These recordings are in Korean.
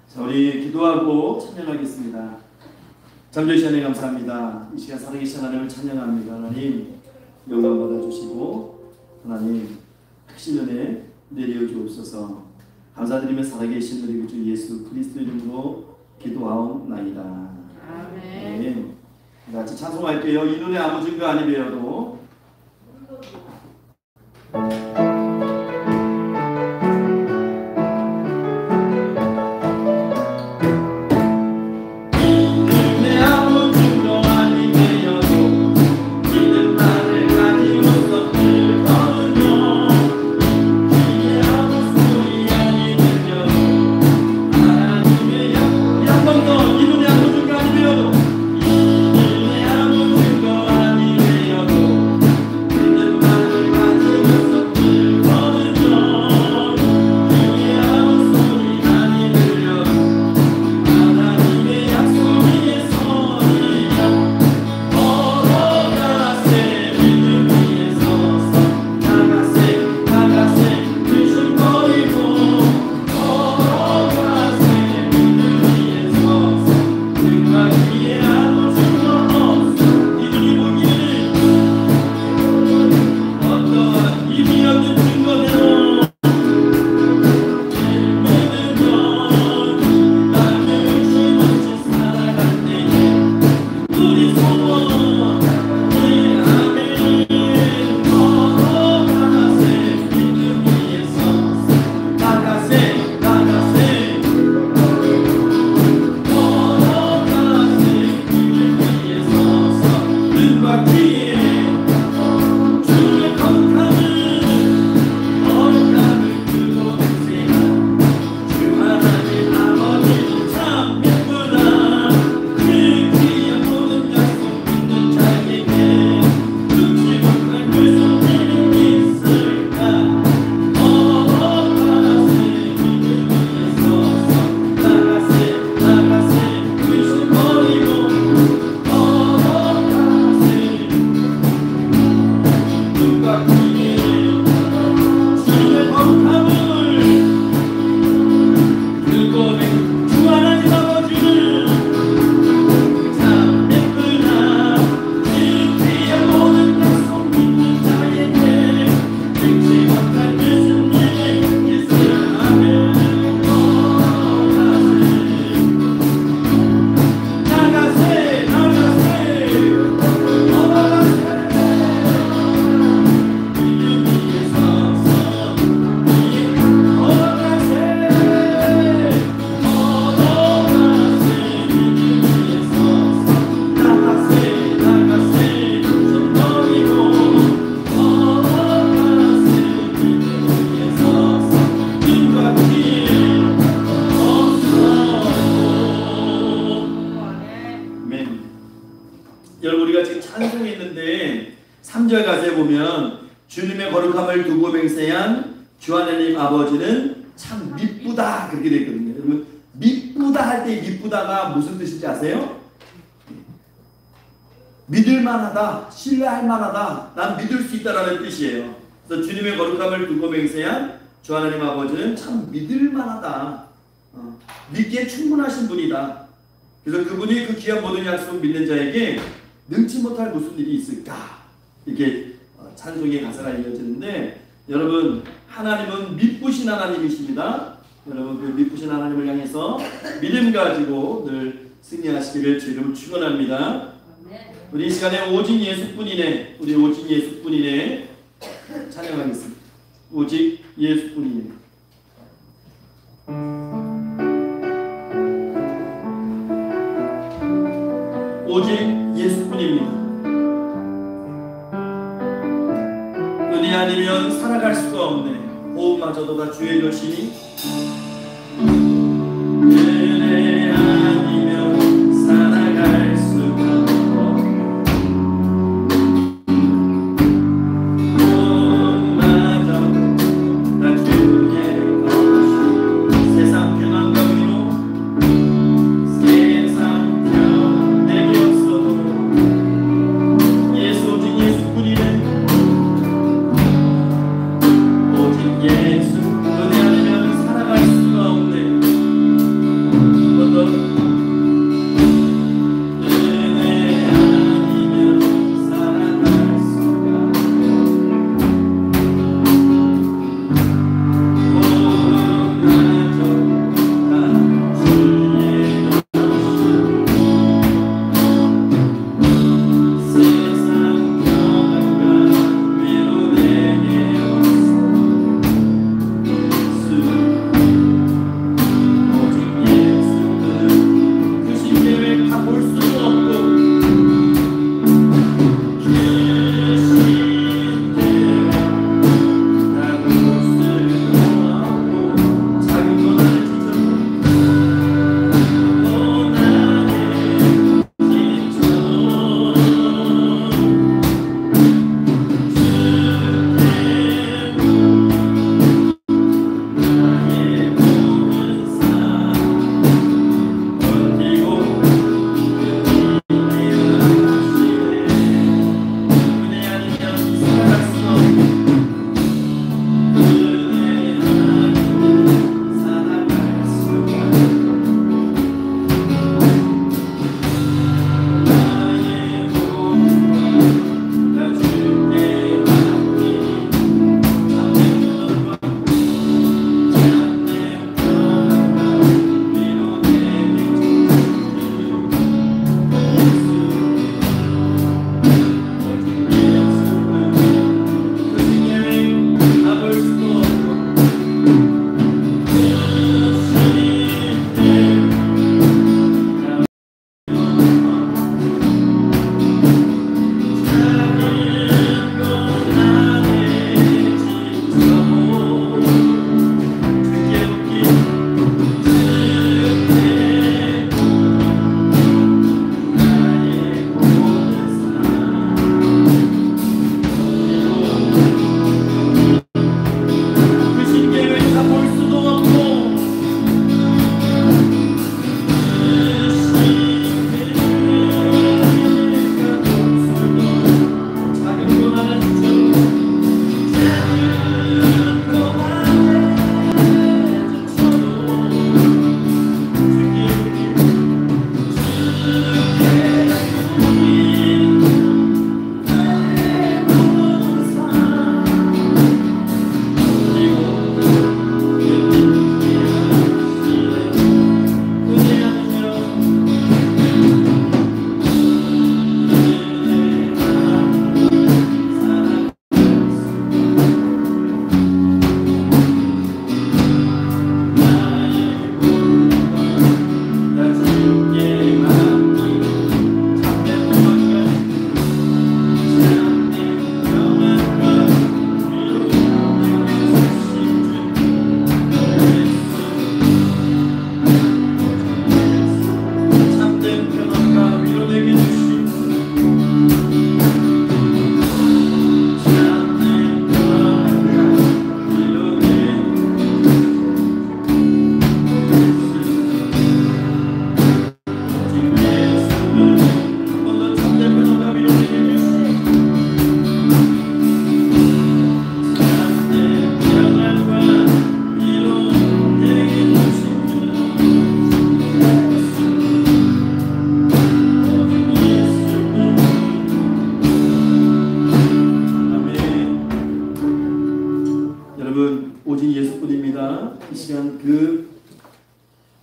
자, 우리 기도하고 찬양하겠습니다. 잠시 시간에 감사합니다. 이 시간 살아계신 하나님을 찬양합니다. 하나님 영광 받아주시고 하나님 크신 은혜 내려주옵소서. 감사드리며 살아계신 우리 주 예수 그리스도 이름으로 기도하옵나이다. 아멘. 네. 같이 찬송할게요. 이 눈에 아무 증거 아니 배워도 주님의 거룩함을 두고 맹세한 주 하나님 아버지는 참 미쁘다 그렇게 되어 있거든요. 여러분 미쁘다 할 때 미쁘다가 무슨 뜻인지 아세요? 믿을만하다, 신뢰할 만하다, 난 믿을 수 있다라는 뜻이에요. 그래서 주님의 거룩함을 두고 맹세한 주 하나님 아버지는 참 믿을만하다, 믿기에 충분하신 분이다. 그래서 그분이 그 귀한 모든 약속 믿는 자에게 능치 못할 무슨 일이 있을까, 이렇게 찬송의 가사가 이어지는데, 여러분 하나님은 미쁘신 하나님이십니다. 여러분 그 미쁘신 하나님을 향해서 믿음 가지고 늘 승리하시기를 주 이름으로 축원합니다. 우리 이 시간에 오직 예수뿐이네, 우리 오직 예수뿐이네 찬양하겠습니다. 오직 예수뿐이네. 오직 예수뿐입니다. 은혜 아니면 살아갈 수가 없네. 호흡마저도 다 주의 것이니 은혜 아니면 살아갈 수가 없네. 호흡마저도 다 주의 것이니 세상 평안과 위로 세상 편देख이 없어도 예수 오직 예수뿐이네. 예수 은혜 아니면 살아갈 수가 없네. 그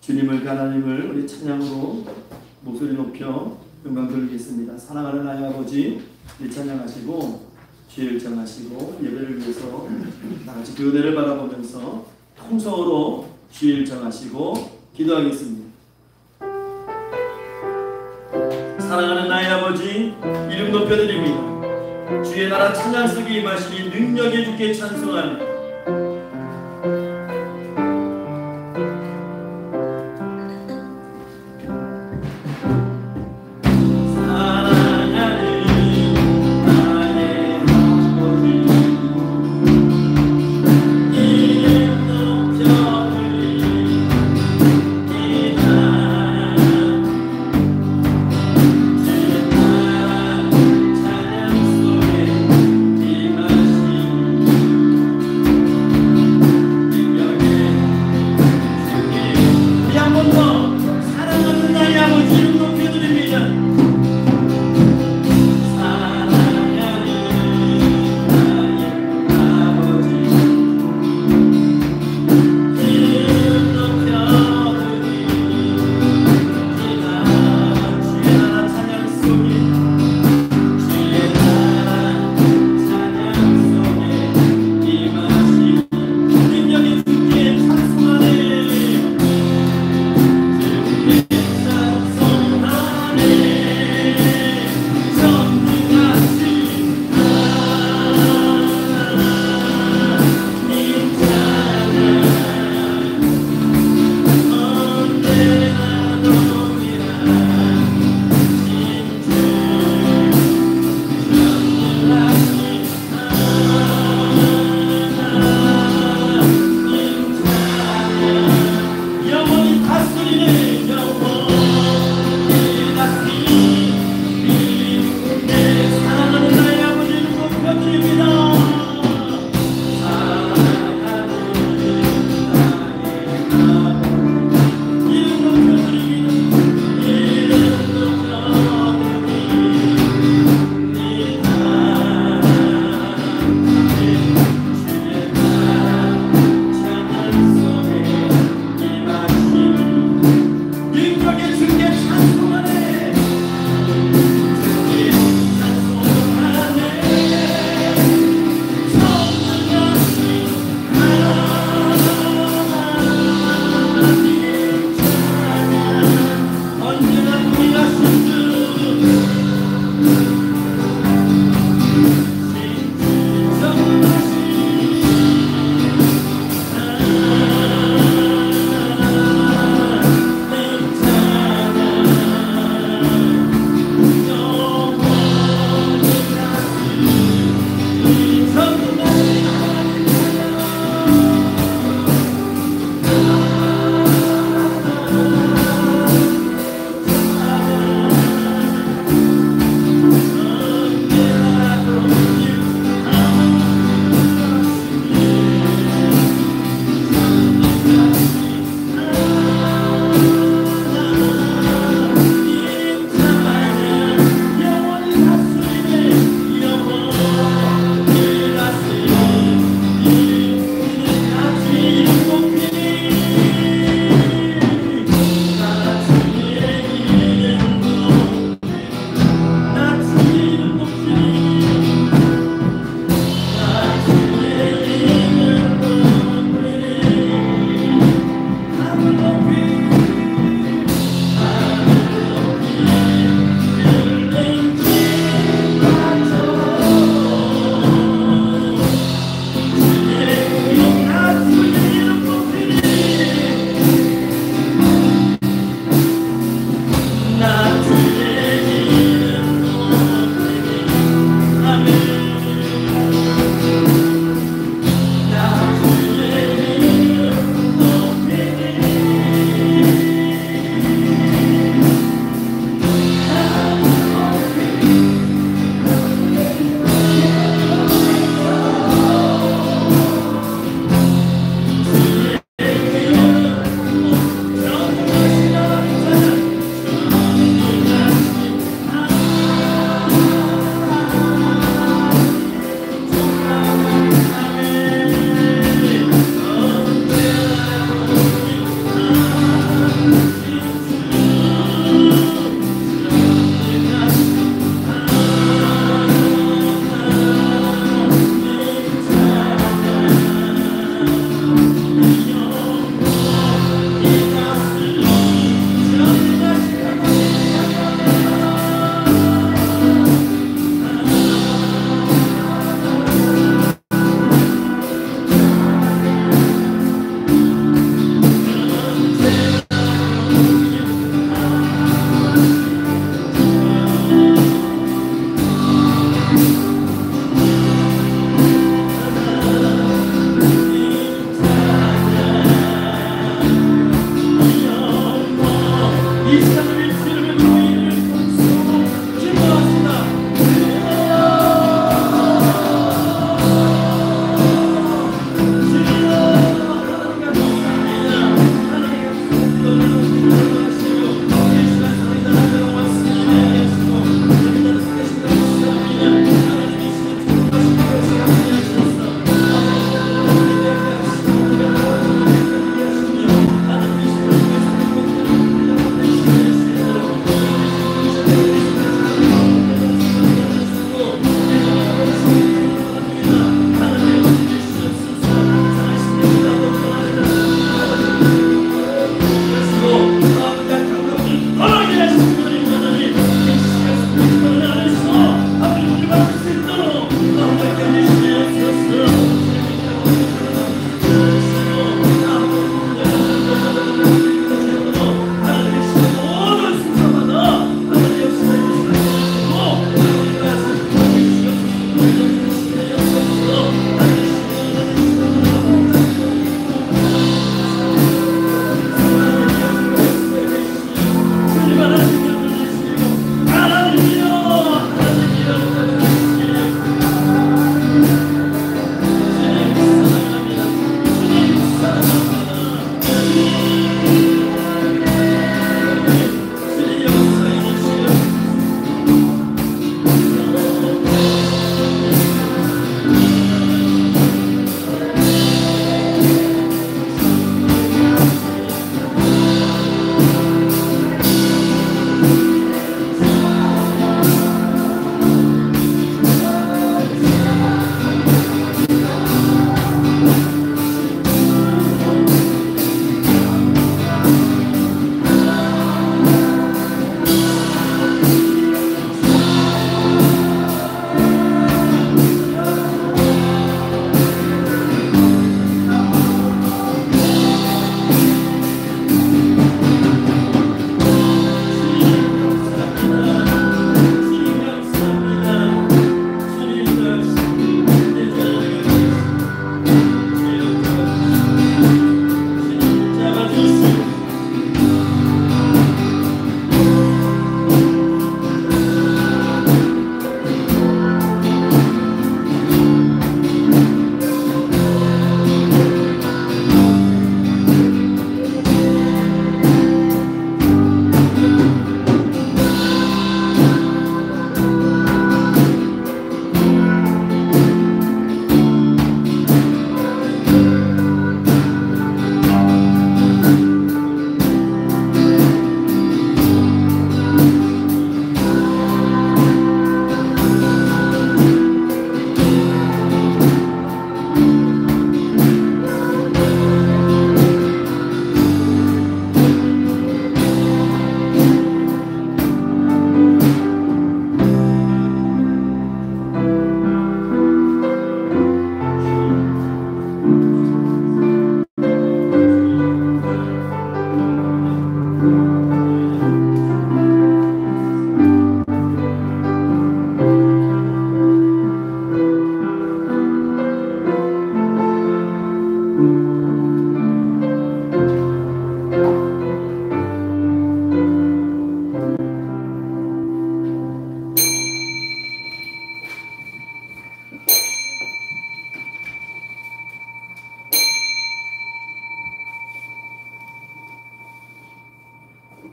주님을 하나님을 우리 찬양으로 목소리 높여 영광 돌리겠습니다. 사랑하는 하나님 아버지, 우리 찬양하시고 주일 정하시고 예배를 위해서 다같이 교대를 바라보면서 통성으로 주일 정하시고 기도하겠습니다. 사랑하는 나의 아버지, 이름 높여드립니다. 주의 나라 찬양 속에 임하시니 능력에 주께 찬송하며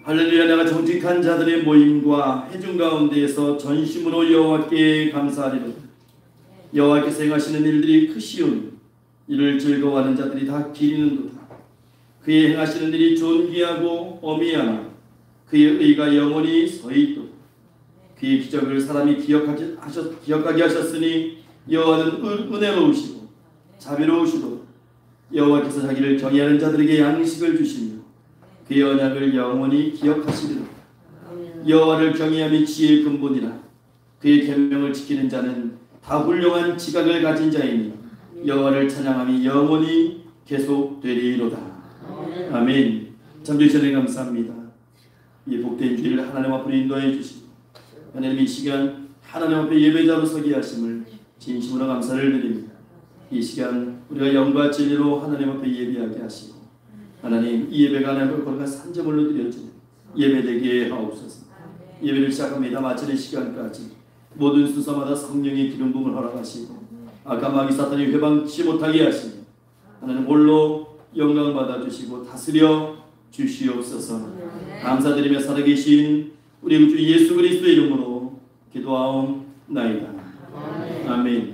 할렐루야. 내가 정직한 자들의 모임과 회중 가운데에서 전심으로 여호와께 감사하리로다. 여호와께서 행하시는 일들이 크시오니 이를 즐거워하는 자들이 다 기리는도다. 그의 행하시는 일이 존귀하고 어미하며 그의 의가 영원히 서있도다. 그의 기적을 사람이 기억하게 하셨으니 여호와는 은혜로우시고 자비로우시도다. 여호와께서 자기를 경외하는 자들에게 양식을 주시며 그의 언약을 영원히 기억하시리로다. 여호와를 경외함이 지혜의 근본이라. 그의 계명을 지키는 자는 다 훌륭한 지각을 가진 자이니 여호와를 찬양함이 영원히 계속되리로다. 아멘. 잠주시니 감사합니다. 이 복된 주일 하나님 앞으로 인도해 주시고 하나님 이 시간 하나님 앞에 예배자로 서게 하심을 진심으로 감사를 드립니다. 이 시간 우리가 영과 진리로 하나님 앞에 예배하게 하시고 하나님 이 예배가 하나님을 거룩한 산제물로 드려지는 예배되게 하옵소서. 예배를 시작합니다. 마치는 시간까지 모든 순서마다 성령의 기름 부음을 허락하시고 악한 마귀 사탄이 회방치 못하게 하시며 하나님 홀로 영광을 받아주시고 다스려 주시옵소서. 감사드리며 살아계신 우리 주 예수 그리스도의 이름으로 기도하옵나이다. 아멘.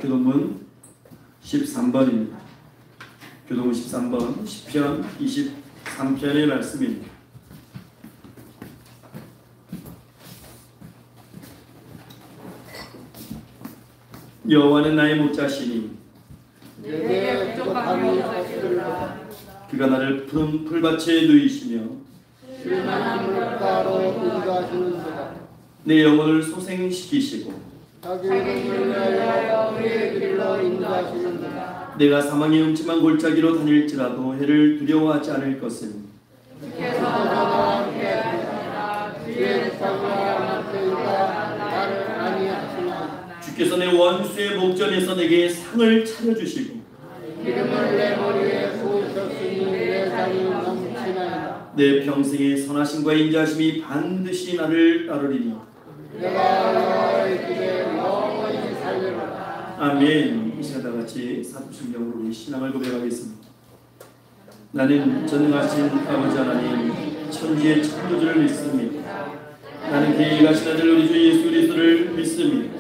교동문 13번입니다. 교동문 13번 시편 23편의 말씀입니다. 여호와는 나의 목자시니 내게 부족함이 없으리라. 그가 나를 푸른 풀밭에 누이시며 쉴만한 물가로 인도하시는도다. 내 영혼을 소생시키시고 자기 길을 위하여 우리의 길로 인도하시는도다. 내가 사망의 음침한 골짜기로 다닐지라도 해를 두려워하지 않을 것은 주께서 나와 함께하시니라. 주의 사구와 맡으리라. 나를 안위하시나. 주께서 내 원수의 목전에서 내게 상을 차려주시고 기름을 내 머리에 부으셨으니 내 잔이 넘치나이다. 내 평생의 선하심과 인자하심이 반드시 나를 따르리니 내가 여호와의 길에 영원히 살리로다. 아멘. 이 시간 다같이 사도신경으로 우리 신앙을 고백하겠습니다. 나는 전능하신 아버지 하나님 천지의 창조주를 믿습니다. 나는 계획하신 아들 우리 주 예수 그리스도를 믿습니다.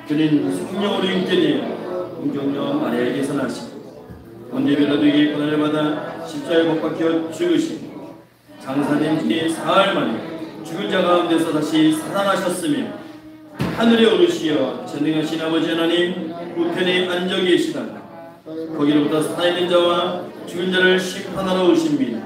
그는 성령으로 인격이요 공경녀 마리아에게서 나시고 온데별로 되게 고난을 받아 십자가에 못 박혀 죽으시고 장사된 지 사흘 만에 죽은 자 가운데서 다시 살아나셨으며 하늘에 오르시어 전능하신 아버지 하나님 우편에 앉아 계시다가 거기로부터 살아있는 자와 죽은 자를 심판하러 오십니다.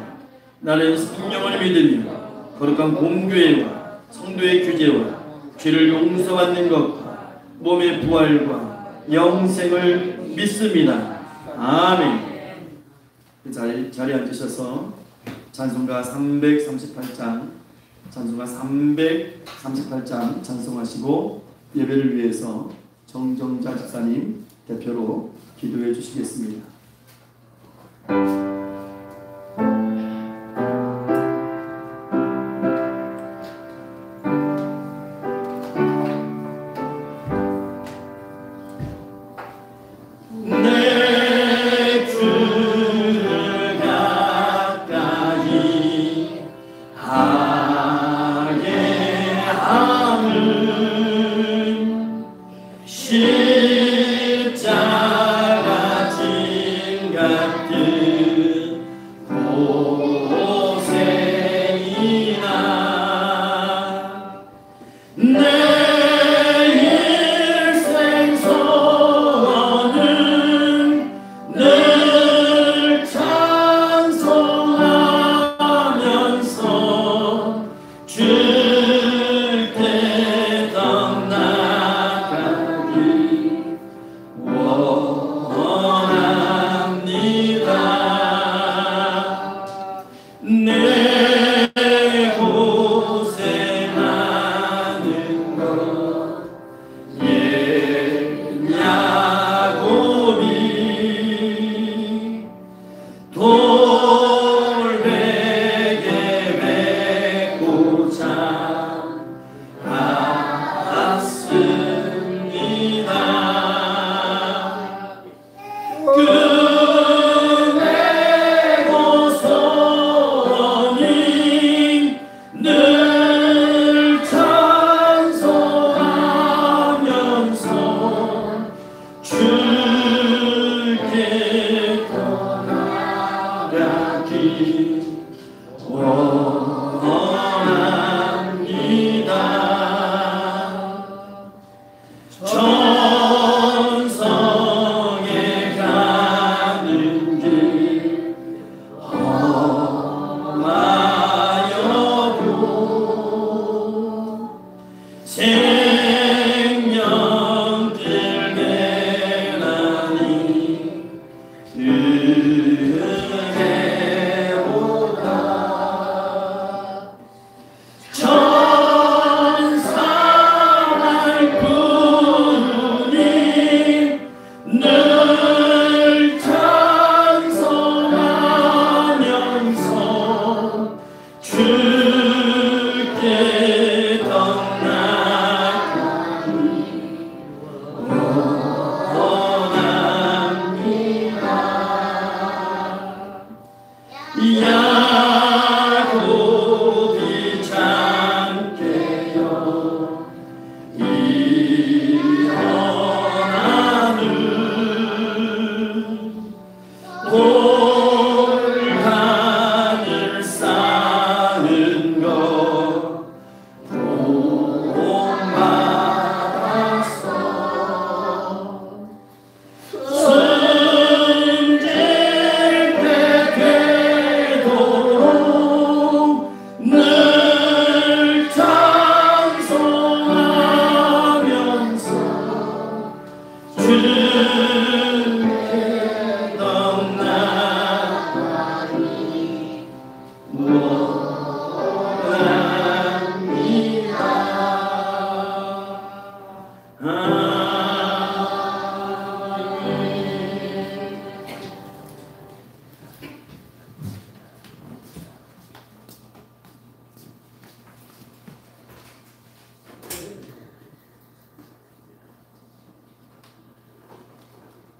나는 성령을 믿으며 거룩한 공교회와 성도의 규제와 죄를 용서받는 것과 몸의 부활과 영생을 믿습니다. 아멘. 그 자리에 앉으셔서 찬송가 338장 찬송하시고 예배를 위해서 정정자 집사님 대표로 기도해 주시겠습니다.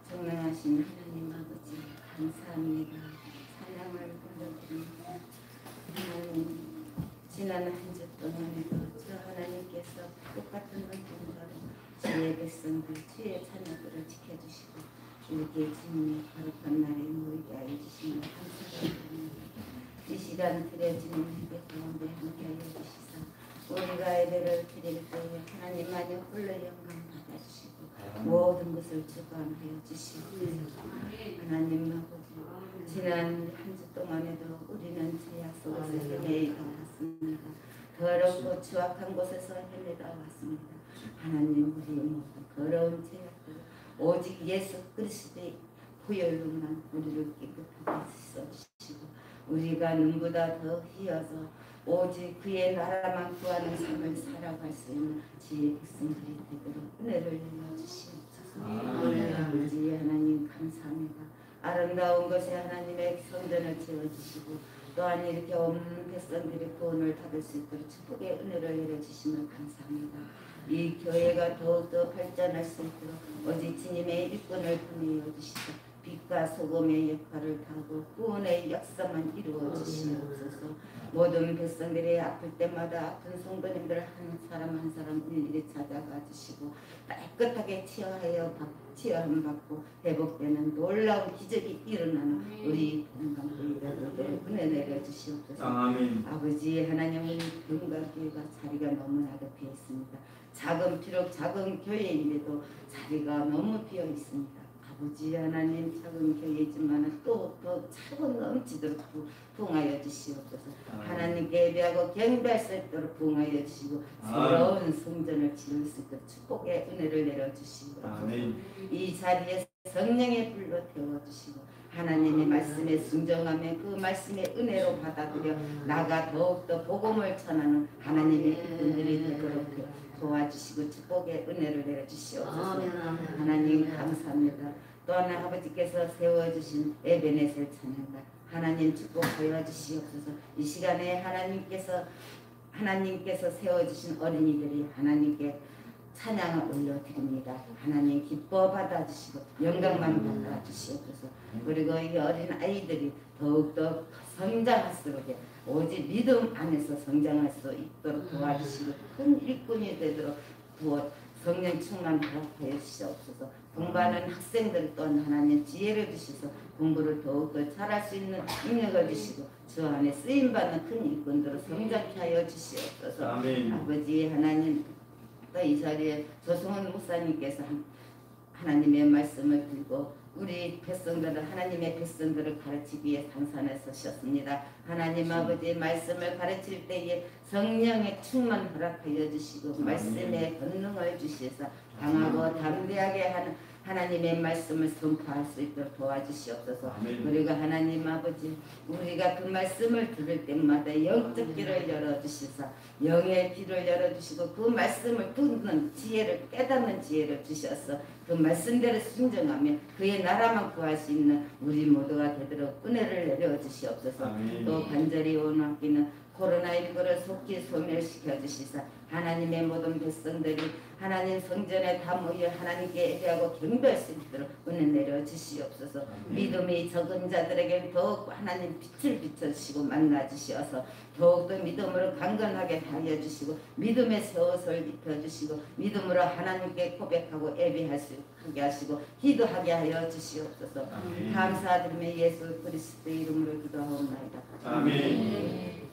전능하신 하나님 아버지 감사합니다. 사랑을 불러드립니다. 하나님 지난 한 주 동안에도 저 하나님께서 똑같은 눈동자로 주의 백성들 주의 자녀들을 지켜주시고 이렇게 주님의 거룩한 날에 모이게 하여 주시면 감사합니다. 이 시간 드려지는 예배 가운데 함께하여 주시사 우리가 예배를 드릴 때에 하나님만이 홀로 영광 받아주시고 모든 것을 주관하여 주시옵소서. 하나님 아버지, 지난 한 주 동안에도 우리는 죄악 속에서 헤매다 왔습니다. 더럽고 추악한 곳에서 헤매다 왔습니다. 하나님, 우리 모든 더러운 죄악들 오직 예수 그리스도의 보혈로만 우리를 깨끗하게 씻어주시고 우리가 눈보다 더 희어서 오직 그의 나라만 구하는 삶을 살아갈 수 있는 지혜의 백성들이 되도록 은혜를 내려주시옵소서. 오늘 아버지 하나님 감사합니다. 아름다운 것에 하나님의 성전을 지어주시고 또한 이렇게 없는 백성들이 구원을 받을 수 있도록 축복의 은혜를 내려주시면 감사합니다. 이 교회가 더욱더 발전할 수 있도록 오직 주님의 일꾼을 보내어 주시고 빛과 소금의 역할을 다하고 구원의 역사만 이루어 주시옵소서. 모든 백성들이 아플 때마다 아픈 성도님들 한 사람 한 사람 일일이 찾아가 주시고 깨끗하게 치유함 받고 회복되는 놀라운 기적이 일어나는 우리 동강교회를 은혜 내려 주시옵소서. 아멘. 아버지 하나님, 우리 동강교회가 자리가 너무 나급해 있습니다. 비록 작은 교회인데도 자리가 너무 비어 있습니다. 아버지 하나님, 작은 교회지만 또 차고 넘치도록 부응하여 주시옵소서. 하나님께 예배하고 경배할 수 있도록 부응하여 주시고 새로운 성전을 지을 수 있도록 축복의 은혜를 내려주시옵소서. 이 자리에 성령의 불로 태워주시고 하나님의 말씀에 순종하며 그 말씀의 은혜로 받아들여 나가 더욱더 복음을 전하는 하나님의 일꾼들이 되도록 도와주시고 축복의 은혜를 내려주시옵소서. 하나님 감사합니다. 또한 아버지께서 세워주신 에베네셀 찬양가 하나님 축복하여 주시옵소서. 이 시간에 하나님께서 세워주신 어린이들이 하나님께 찬양을 올려드립니다. 하나님 기뻐 받아주시고 영광만 받아주시옵소서. 그리고 이 어린 아이들이 더욱더 성장할수록 오직 믿음 안에서 성장할 수 있도록 도와주시고 큰 일꾼이 되도록 성령 충만하여 주시옵소서. 공부하는 학생들 또한 하나님 지혜를 주시서 공부를 더욱더 잘할 수 있는 능력을 주시고 주 안에 쓰임받는 큰 일꾼들로 성장케 하여 주시옵소서. 아멘. 아버지 하나님, 또 이 자리에 조성원 목사님께서 하나님의 말씀을 들고 우리 백성들을 하나님의 백성들을 가르치기 위해 상산에 서셨습니다. 하나님 아버지 말씀을 가르칠 때에 성령의 충만 허락하여 주시고 말씀의 권능을 주시사 강하고 담대하게 하는 하나님의 말씀을 선포할 수 있도록 도와주시옵소서. 그리고 하나님 아버지 우리가 그 말씀을 들을 때마다 영적 귀를 열어주시사 영의 귀를 열어주시고 그 말씀을 듣는 지혜를 깨닫는 지혜를 주셔서 그 말씀대로 순종하며 그의 나라만 구할 수 있는 우리 모두가 되도록 은혜를 내려주시옵소서. 또 간절히 원하기는 코로나19를 속히 소멸시켜 주시사 하나님의 모든 백성들이 하나님 성전에 다 모여 하나님께 예배하고 경배할 수 있도록 은혜 내려 주시옵소서. 믿음이 적은 자들에게 더욱 하나님 빛을 비춰주시고 만나주시어서 더욱더 믿음으로 강건하게 하여 주시고 믿음의 새옷을 입혀주시고 믿음으로 하나님께 고백하고 예배할 수 있게 하시고 기도하게 하여 주시옵소서. 감사드리며 예수 그리스도의 이름으로 기도하옵나이다. 아멘.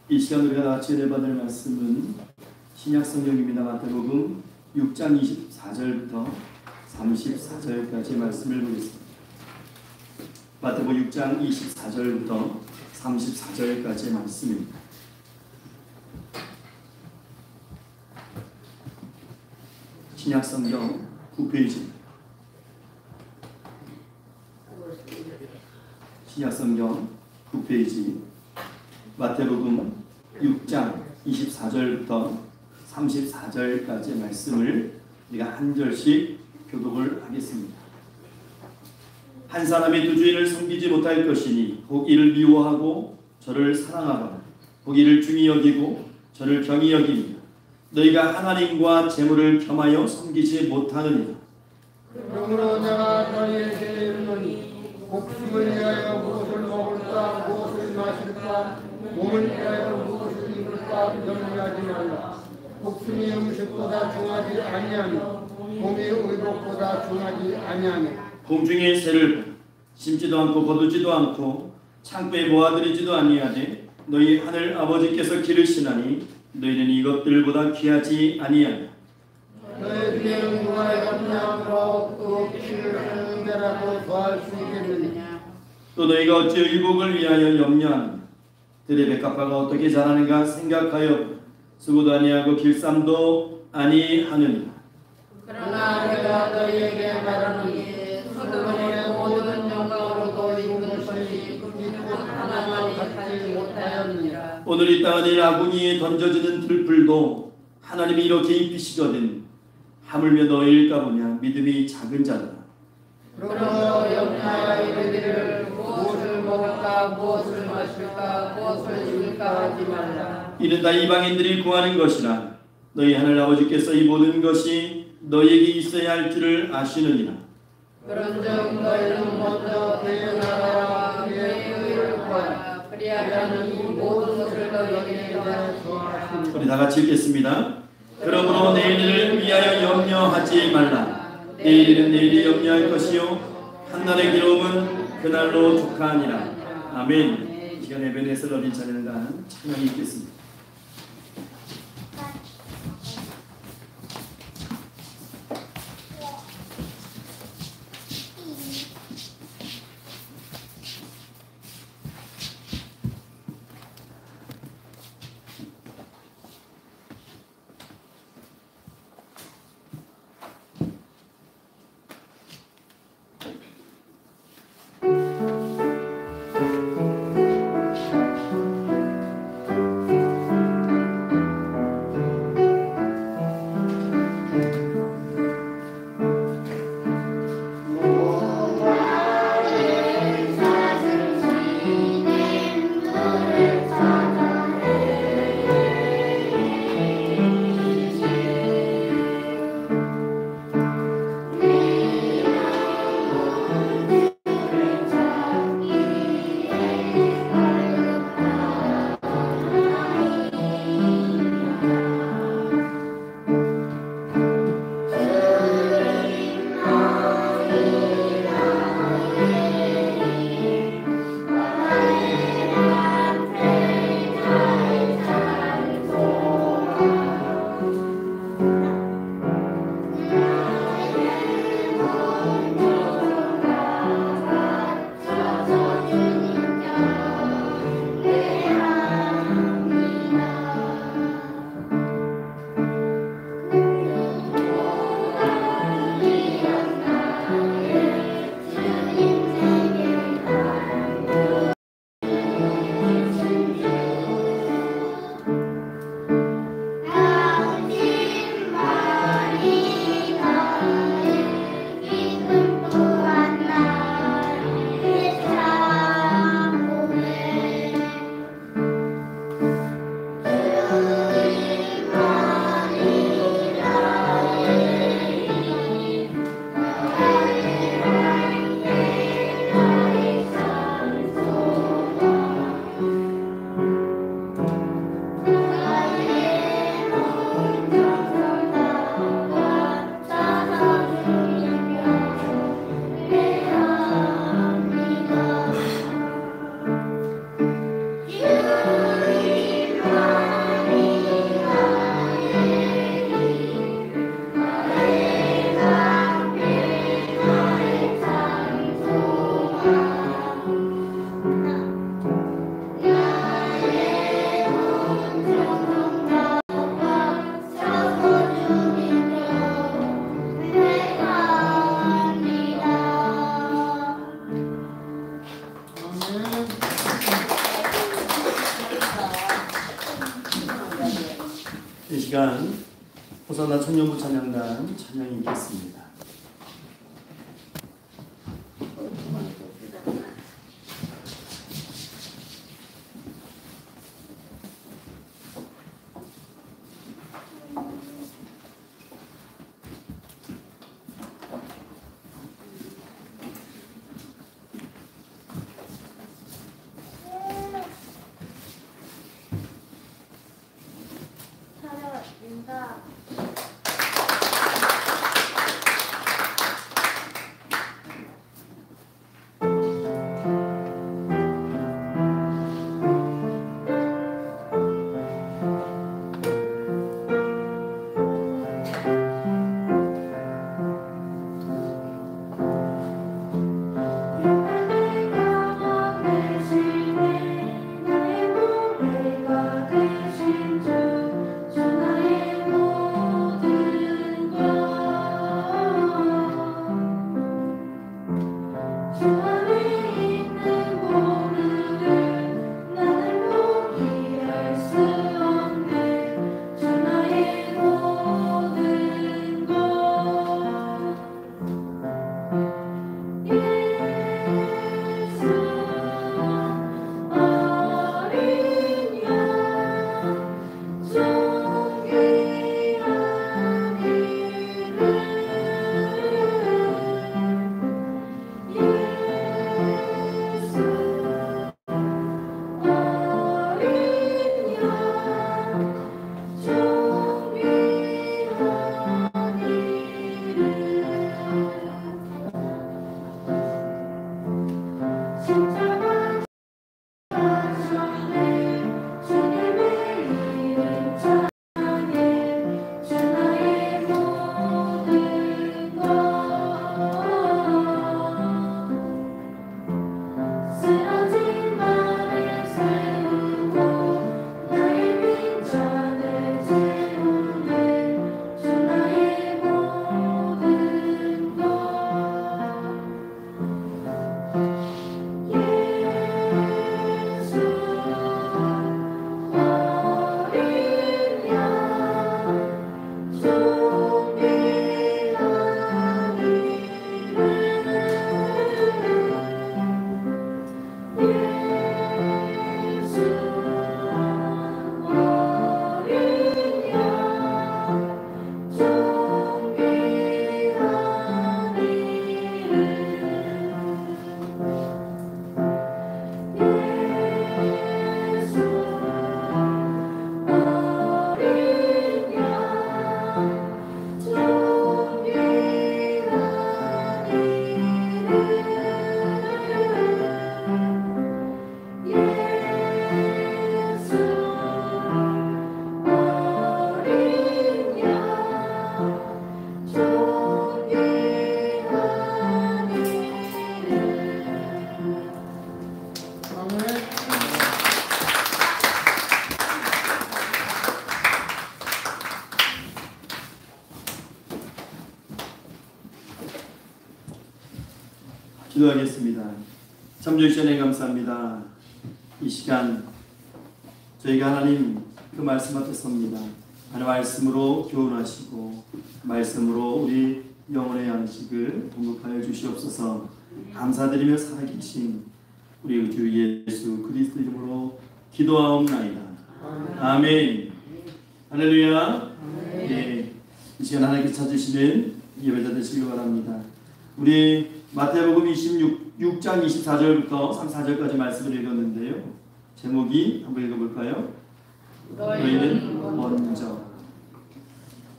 이 시간 우리가 같이 은혜받을 말씀은 신약성경입니다. 마태복음 6장 24절부터 34절까지 말씀을 보겠습니다. 마태복음 6장 24절부터 34절까지 말씀입니다. 신약성경 9페이지입니다. 신약성경 9페이지 마태복음 6장 24절부터 34절까지 말씀을 우리가 한 절씩 교독을 하겠습니다. 한 사람이 두 주인을 섬기지 못할 것이니 혹 이를 미워하고 저를 사랑하거나 보기를 중히 여기고 저를 경히 여기며 너희가 하나님과 재물을 겸하여 섬기지 못하느니라. 그러므로 내가 너희에게 이르노니 목숨을 위하여 무엇을 먹을까 무엇을 마실까 몸을 위하여 무엇을 입을까 염려하지 말라. 목숨이 음식보다 중하지 아니하며 몸이 의복보다 중하지 아니하며 공중의 새를 보라. 심지도 않고 거두지도 않고 창고에 모아들이지도 아니하되 너희 하늘 아버지께서 기르시나니 너희는 이것들보다 귀하지 아니하냐. 너희 뒤에는 누가 염려하므로 그 피를 하는 데라도 더할 수 있겠느냐. 또 너희가 어찌 의복을 위하여 염려하느냐. 들의 백합화가 어떻게 자라는가 생각하여 쓰고도 아니하고 길쌈도 아니하느니라. 그러나 내가 너희에게 말하노니 소돔의 모든 영광으로도 입은 것이 그 하나만이 갖지 못하였느니라. 오늘 이 땅에 아궁이에 던져지는 들풀도 하나님이 이렇게 입히시거든 하물며 너희일까 보냐. 믿음이 작은 자들아. 그러므로 염려하여 이르기를 무엇을 먹을까 무엇을 마실까 무엇을 입을까 하지 말라. 이는 다 이방인들이 구하는 것이라. 너희 하늘 아버지께서 이 모든 것이 너희에게 있어야 할 줄을 아시느니라. 그런즉 너희는 먼저 그의 나라와 그의 의를 구하라. 그리하면 이 모든 것을 너희에게 더하시리라. 우리 다 같이 읽겠습니다. 그러므로 내일을 위하여 염려하지 말라. 내일은 내일이 염려할 것이요 한날의 괴로움은 그날로 족하니라. 아멘. 이 시간에 베네스 어린 찬양을 단 찬양이 있겠습니다. 이 시간 호산나 청년부 찬양단 찬양이 있겠습니다. 인사. 기도하겠습니다. 참조주신 하나님 감사합니다. 이 시간 저희가 하나님 그 말씀 앞에 섭니다. 하나님 말씀으로 교훈하시고 말씀으로 우리 영혼의 양식을 공급하여 주시옵소서. 감사드리며 살아계신 우리 주 예수 그리스도 이름으로 기도하옵나이다. 아멘. 할렐루야. 네, 이 시간 하나님께 찾으시는 예배자 되시길 바랍니다. 우리 마태복음 26장 24절부터 34절까지 말씀을 읽었는데요. 제목이 한번 읽어볼까요? 너희는 먼저.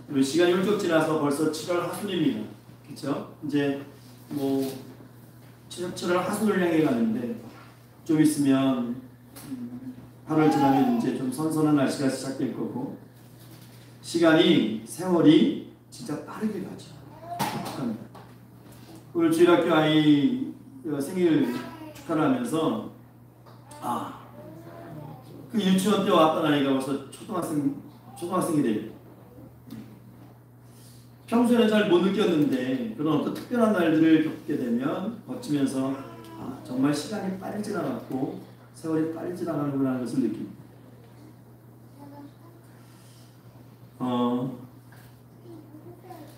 우리 시간이 훌쩍 지나서 벌써 7월 하순입니다. 그렇죠? 이제 뭐 7월 하순을 향해 가는데 좀 있으면 8월 지나면 이제 좀 선선한 날씨가 시작될 거고 시간이 세월이 진짜 빠르게 가죠. 오늘 주일학교 아이 생일 축하를 하면서 그 유치원 때 왔던 아이가 벌써 초등학생이 돼요. 평소에는 잘 못 느꼈는데 그런 어떤 특별한 날들을 겪게 되면 거치면서 정말 시간이 빨리 지나갔고 세월이 빨리 지나가는구나 하는 것을 느낍니다.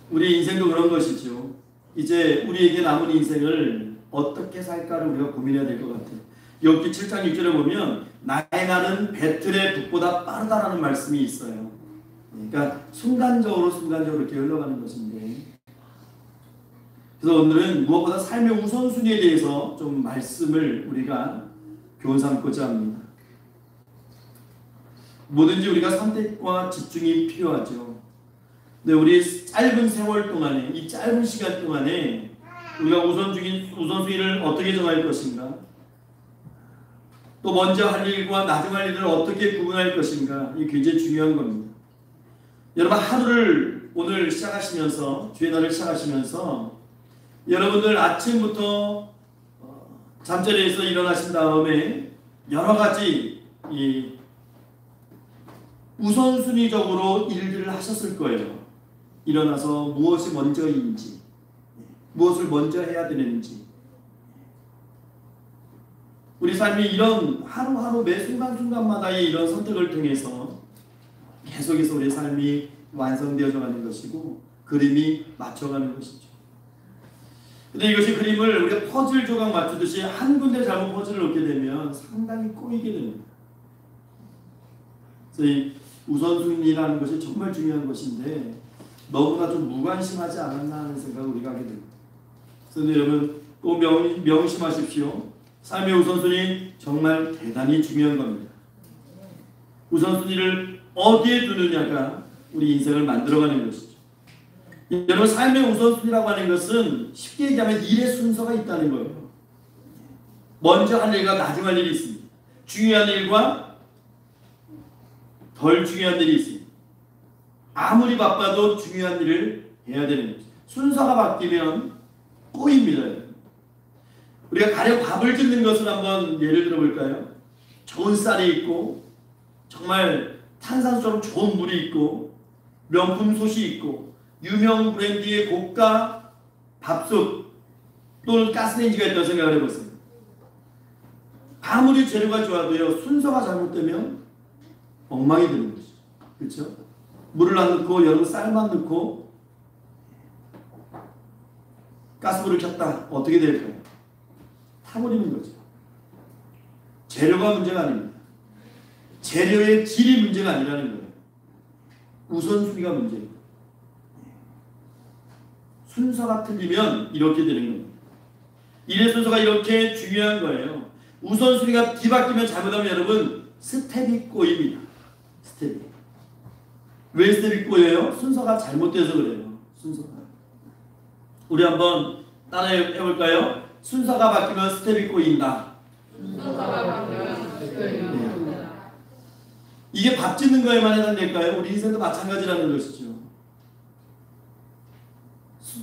우리 인생도 그런 것이죠. 이제 우리에게 남은 인생을 어떻게 살까를 우리가 고민해야 될 것 같아요. 욥기 7장 6절에 보면 나의 날은 배틀의 북보다 빠르다라는 말씀이 있어요. 그러니까 순간적으로 이렇게 흘러가는 것인데, 그래서 오늘은 무엇보다 삶의 우선순위에 대해서 좀 말씀을 우리가 교훈 삼고자 합니다. 뭐든지 우리가 선택과 집중이 필요하죠. 근데 우리 짧은 세월 동안에, 이 짧은 시간 동안에 우리가 우선순위를 어떻게 정할 것인가? 또 먼저 할 일과 나중 할 일을 어떻게 구분할 것인가? 이게 굉장히 중요한 겁니다. 여러분, 하루를 오늘 시작하시면서, 주의 날을 시작하시면서 여러분들 아침부터 잠자리에서 일어나신 다음에 여러 가지 이 우선순위적으로 일들을 하셨을 거예요. 일어나서 무엇이 먼저인지, 무엇을 먼저 해야 되는지. 우리 삶이 이런 하루하루 매 순간순간마다의 이런 선택을 통해서 계속해서 우리 삶이 완성되어져 가는 것이고 그림이 맞춰가는 것이죠. 근데 이것이 그림을 우리가 퍼즐 조각 맞추듯이 한 군데 잘못 퍼즐을 놓게 되면 상당히 꼬이게 됩니다. 그래서 이 우선순위라는 것이 정말 중요한 것인데 너무나 좀 무관심하지 않았나 하는 생각을 우리가 하게 됩니다. 그래서 여러분 꼭 명심하십시오. 삶의 우선순위 정말 대단히 중요한 겁니다. 우선순위를 어디에 두느냐가 우리 인생을 만들어가는 것이죠. 여러분, 삶의 우선순위라고 하는 것은 쉽게 얘기하면 일의 순서가 있다는 거예요. 먼저 할 일과 나중 할 일이 있습니다. 중요한 일과 덜 중요한 일이 있습니다. 아무리 바빠도 중요한 일을 해야 되는 거죠. 순서가 바뀌면 꼬입니다. 우리가 가령 밥을 짓는 것을 한번 예를 들어볼까요? 좋은 쌀이 있고 정말 탄산수처럼 좋은 물이 있고 명품 솥이 있고 유명 브랜드의 고가 밥솥 또는 가스레인지가 있다고 생각을 해보세요. 아무리 재료가 좋아도요, 순서가 잘못되면 엉망이 되는 거죠. 그렇죠? 물을 안 넣고 여름 쌀만 넣고 가스불을 켰다. 어떻게 될까요? 타버리는 거죠. 재료가 문제가 아닙니다. 재료의 질이 문제가 아니라는 거예요. 우선순위가 문제입니다. 순서가 틀리면 이렇게 되는 겁니다. 일의 순서가 이렇게 중요한 거예요. 우선순위가 뒤바뀌면 잘못하면 여러분 스텝이 꼬입니다. 스텝이. 왜 스텝이 꼬여요? 순서가 잘못돼서 그래요. 순서가. 우리 한번 따라해 볼까요? 순서가 바뀌면 스텝이 꼬인다. 순서가 바뀌면 스텝이 꼬인다. 이게 밥 짓는 거에만 해당될까요? 우리 인생도 마찬가지라는 것이죠.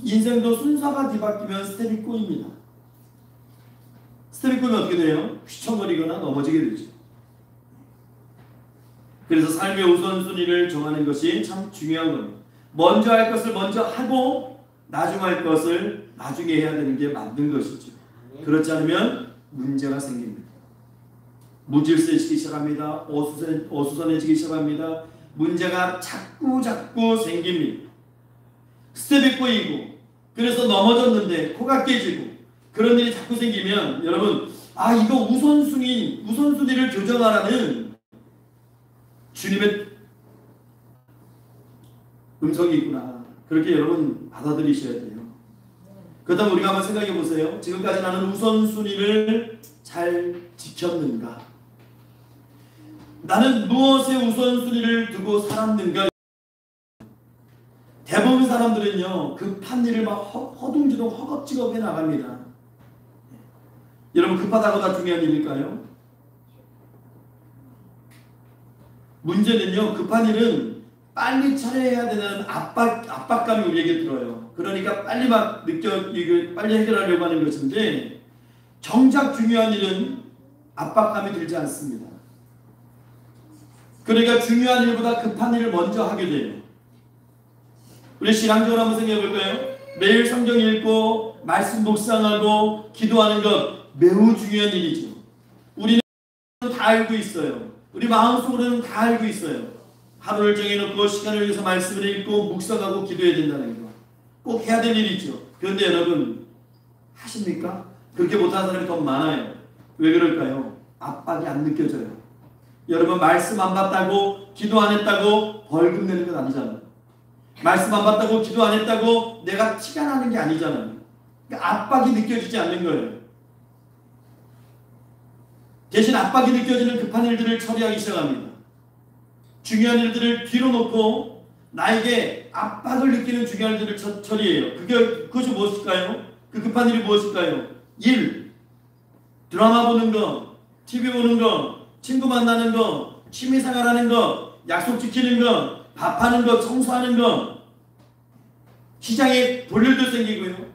인생도 순서가 뒤바뀌면 스텝이 꼬입니다. 스텝이 꼬이면 어떻게 돼요? 휘청거리거나 넘어지게 되죠. 그래서 삶의 우선순위를 정하는 것이 참 중요한 겁니다. 먼저 할 것을 먼저 하고 나중 할 것을 나중에 해야 되는 게 맞는 것이죠. 그렇지 않으면 문제가 생깁니다. 무질서해지기 시작합니다. 어수선해지기 시작합니다. 문제가 자꾸 생깁니다. 스텝이 꼬이고 그래서 넘어졌는데 코가 깨지고 그런 일이 자꾸 생기면 여러분, 아, 이거 우선순위를 교정하라는 주님의 음성이 있구나. 그렇게 여러분 받아들이셔야 돼요. 그렇다면 우리가 한번 생각해 보세요. 지금까지 나는 우선순위를 잘 지켰는가? 나는 무엇에 우선순위를 두고 살았는가? 대부분 사람들은요, 급한 일을 막 허둥지둥 허겁지겁 해 나갑니다. 여러분, 급하다고 다 중요한 일일까요? 문제는요, 급한 일은 빨리 처리해야 되는 압박감이 우리에게 들어요. 그러니까 빨리 빨리 해결하려고 하는 것인데, 정작 중요한 일은 압박감이 들지 않습니다. 그러니까 중요한 일보다 급한 일을 먼저 하게 돼요. 우리 신앙적으로 한번 생각해 볼까요? 매일 성경 읽고 말씀 묵상하고 기도하는 것 매우 중요한 일이죠. 우리는 다 알고 있어요. 우리 마음속으로는 다 알고 있어요. 하루를 정해놓고 시간을 위해서 말씀을 읽고 묵상하고 기도해야 된다는 거. 꼭 해야 될 일이죠. 그런데 여러분 하십니까? 그렇게 못하는 사람이 더 많아요. 왜 그럴까요? 압박이 안 느껴져요. 여러분, 말씀 안 받다고 기도 안 했다고 벌금 내는 건 아니잖아요. 말씀 안 받다고 기도 안 했다고 내가 티가 나는 게 아니잖아요. 그러니까 압박이 느껴지지 않는 거예요. 대신 압박이 느껴지는 급한 일들을 처리하기 시작합니다. 중요한 일들을 뒤로 놓고 나에게 압박을 느끼는 중요한 일들을 처리해요. 그것이 무엇일까요? 그 급한 일이 무엇일까요? 일, 드라마 보는 거, TV 보는 거, 친구 만나는 거, 취미생활하는 거, 약속 지키는 거, 밥하는 거, 청소하는 거, 시장에 볼 일도 생기고요.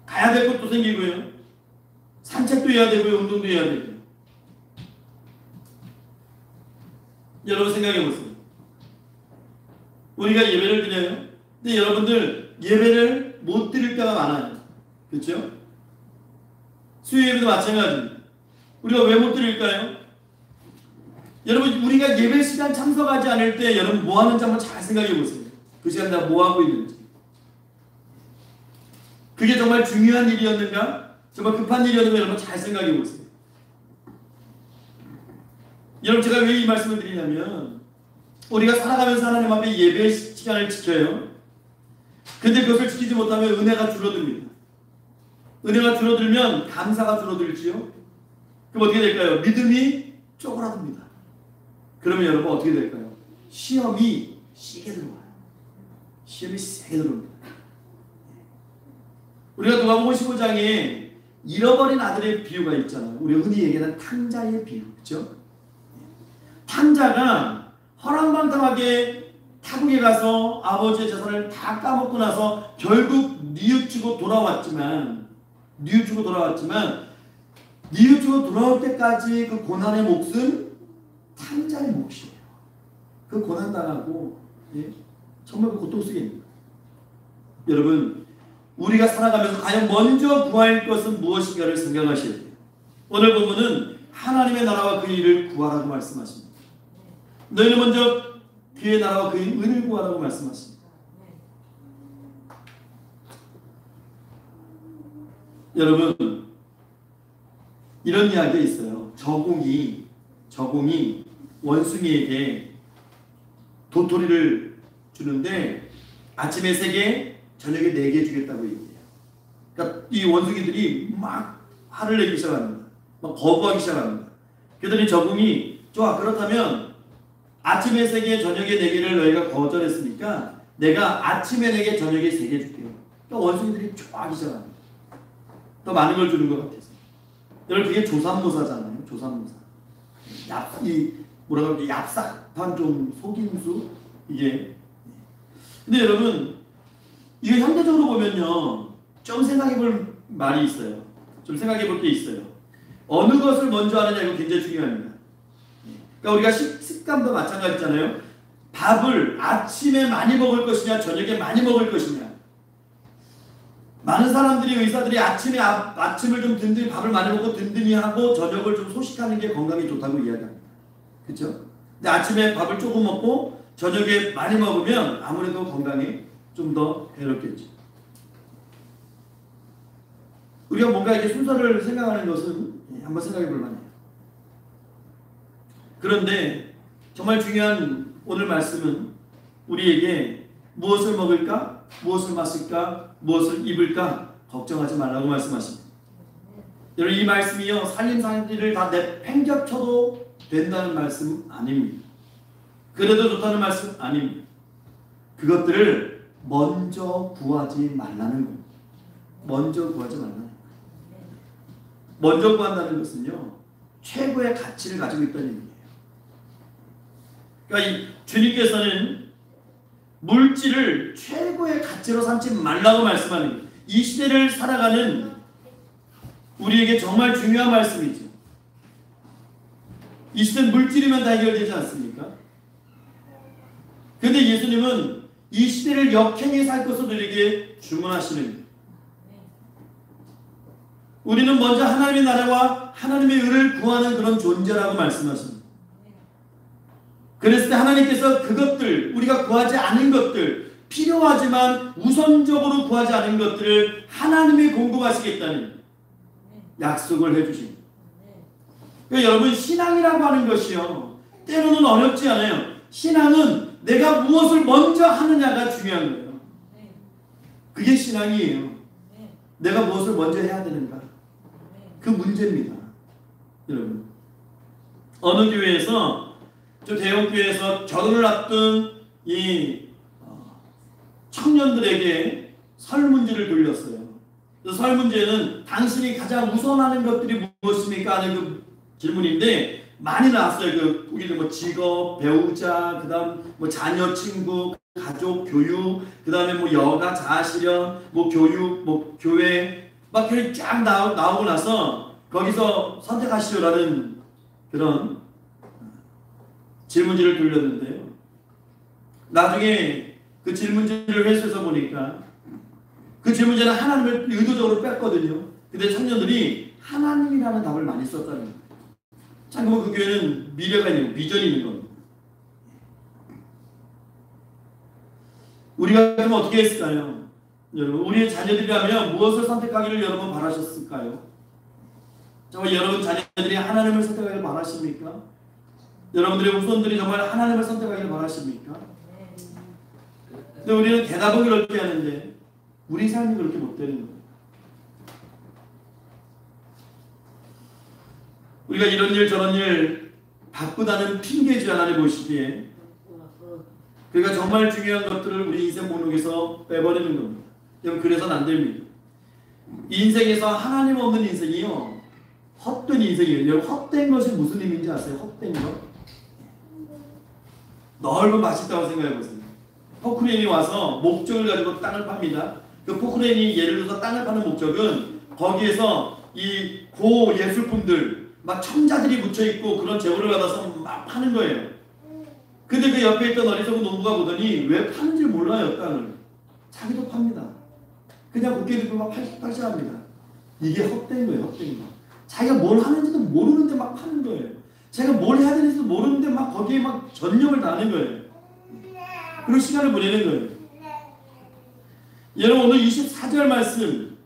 가야 될 것도 생기고요. 산책도 해야 되고요. 운동도 해야 되고요. 여러분 생각해 보세요. 우리가 예배를 드려요. 근데 여러분들 예배를 못 드릴 때가 많아요. 그렇죠? 수요 예배도 마찬가지입니다. 우리가 왜 못 드릴까요? 여러분 우리가 예배 시간 참석하지 않을 때 여러분 뭐 하는지 한번 잘 생각해 보세요. 그 시간 나 뭐 하고 있는지. 그게 정말 중요한 일이었는가? 정말 급한 일이었는가? 여러분 잘 생각해 보세요. 여러분 제가 왜 이 말씀을 드리냐면 우리가 살아가면서 하나님 앞에 예배 시간을 지켜요. 근데 그것을 지키지 못하면 은혜가 줄어듭니다. 은혜가 줄어들면 감사가 줄어들지요. 그럼 어떻게 될까요? 믿음이 쪼그라듭니다. 그러면 여러분 어떻게 될까요? 시험이 세게 들어와요. 시험이 세게 들어옵니다. 우리가 누가복음 15장에 잃어버린 아들의 비유가 있잖아요. 우리가 흔히 얘기하는 탕자의 비유, 그렇죠? 탕자가 허랑방탕하게 타국에 가서 아버지의 재산을 다 까먹고 나서 결국 뉘우치고 돌아왔지만 뉘우치고 돌아올 때까지 그 고난의 몫은 탕자의 몫이에요. 그 고난당하고 정말 그 고통 속입니다. 여러분 우리가 살아가면서 과연 먼저 구할 것은 무엇인가를 생각하셔야 돼요. 오늘 본문은 하나님의 나라와 그 일을 구하라고 말씀하십니다. 너희는 먼저 그의 나라와 그의 의를 구하라고 말씀하십니다. 여러분 이런 이야기가 있어요. 저공이 원숭이에게 도토리를 주는데 아침에 3개, 저녁에 4개 주겠다고 얘기해요. 그러니까 이 원숭이들이 막 화를 내기 시작합니다. 막 거부하기 시작합니다. 그랬더니 저공이 좋아 그렇다면 아침에 3개, 저녁에 4개를 너희가 거절했으니까 내가 아침에 4개, 저녁에 3개 줄게요. 그러니까 원숭이들이 좋아하기 시작합니다. 더 많은 걸 주는 것 같아서. 여러분 그게 조삼모사잖아요. 조삼모사. 뭐라고 하지? 얍삽한 좀 속임수 이게. 근데 여러분 이거 현대적으로 보면요 좀 생각해볼 말이 있어요. 좀 생각해볼 게 있어요. 어느 것을 먼저 하느냐 이거 굉장히 중요합니다. 그러니까 우리가 식감도 마찬가지잖아요. 밥을 아침에 많이 먹을 것이냐 저녁에 많이 먹을 것이냐. 많은 사람들이 의사들이 아침을 좀 든든히 밥을 많이 먹고 든든히 하고 저녁을 좀 소식하는 게 건강에 좋다고 이야기합니다. 그렇죠? 근데 아침에 밥을 조금 먹고 저녁에 많이 먹으면 아무래도 건강에 좀 더 해롭겠죠. 우리가 뭔가 이렇게 순서를 생각하는 것은 한번 생각해 볼 만해요. 그런데 정말 중요한 오늘 말씀은 우리에게 무엇을 먹을까? 무엇을 마실까? 무엇을 입을까? 걱정하지 말라고 말씀하십니다. 여러분 이 말씀이요 살림살이를 다 내팽겨쳐도 된다는 말씀 아닙니다. 그래도 좋다는 말씀 아닙니다. 그것들을 먼저 구하지 말라는 겁니다. 먼저 구하지 말라는 겁니다. 먼저 구한다는 것은요 최고의 가치를 가지고 있다는 의미예요. 그러니까 이 주님께서는 물질을 최고의 가치로 삼지 말라고 말씀하는 거예요. 이 시대를 살아가는 우리에게 정말 중요한 말씀이죠. 이 시대는 물질이면 다 해결되지 않습니까? 그런데 예수님은 이 시대를 역행히 살 것을 우리에게 주문하시는 거예요. 우리는 먼저 하나님의 나라와 하나님의 의를 구하는 그런 존재라고 말씀하십니다. 그랬을 때 하나님께서 그것들, 우리가 구하지 않은 것들, 필요하지만 우선적으로 구하지 않은 것들을 하나님이 공급하시겠다는 약속을 해주십니다. 그러니까 여러분 신앙이라고 하는 것이요 때로는 어렵지 않아요. 신앙은 내가 무엇을 먼저 하느냐가 중요한 거예요. 그게 신앙이에요. 내가 무엇을 먼저 해야 되는가? 그 문제입니다. 여러분 어느 교회에서 저 대형교회에서 결혼을 앞둔 이 청년들에게 설문지를 돌렸어요. 그 설문지에는 당신이 가장 우선하는 것들이 무엇입니까? 하는 그 질문인데 많이 나왔어요. 그 보기는 뭐 직업, 배우자, 그다음 뭐 자녀, 친구, 가족, 교육, 그다음에 뭐 여가, 자아실현, 뭐 교육, 뭐 교회 막 그렇게 쫙 나오고 나서 거기서 선택하시오라는 그런 질문지를 돌렸는데요. 나중에 그 질문지를 회수해서 보니까 그 질문지는 하나님을 의도적으로 뺐거든요. 근데 청년들이 하나님이라는 답을 많이 썼다는 거예요. 참고로 그 교회는 미래가 있는, 비전이 있는 겁니다. 우리가 그럼 어떻게 했을까요? 여러분, 우리의 자녀들이라면 무엇을 선택하기를 여러분 바라셨을까요? 정말 여러분 자녀들이 하나님을 선택하기를 바라십니까? 여러분들의 후손들이 정말 하나님을 선택하기를 바라십니까? 근데 우리는 대답은 그렇게 하는데 우리 삶이 그렇게 못 되는 거예요. 우리가 이런 일 저런 일 바쁘다는 핑계지 하나님 보시기에 그러니까 정말 중요한 것들을 우리 인생 목록에서 빼버리는 겁니다. 여러분 그래서는 안 됩니다. 인생에서 하나님 없는 인생이요 헛된 인생이에요. 여러분 헛된 것이 무슨 의미인지 아세요? 헛된 것? 넓은 맛있다고 생각해보세요. 포크레인이 와서 목적을 가지고 땅을 팝니다. 그 포크레인이 예를 들어서 땅을 파는 목적은 거기에서 이 고예술품들 막 천자들이 묻혀있고 그런 재물을 받아서 막 파는 거예요. 근데 그 옆에 있던 어리석은 농부가 보더니 왜 파는지 몰라요. 땅을 자기도 팝니다. 그냥 고개 들고 막 팔씨합니다. 이게 헛된 거예요. 헛된 거. 자기가 뭘 하는지도 모르는데 막 파는 거예요. 자기가 뭘 해야 되는지도 모르는데 막 거기에 막 전력을 다하는 거예요. 그런 시간을 보내는 거예요. 여러분 오늘 24절 말씀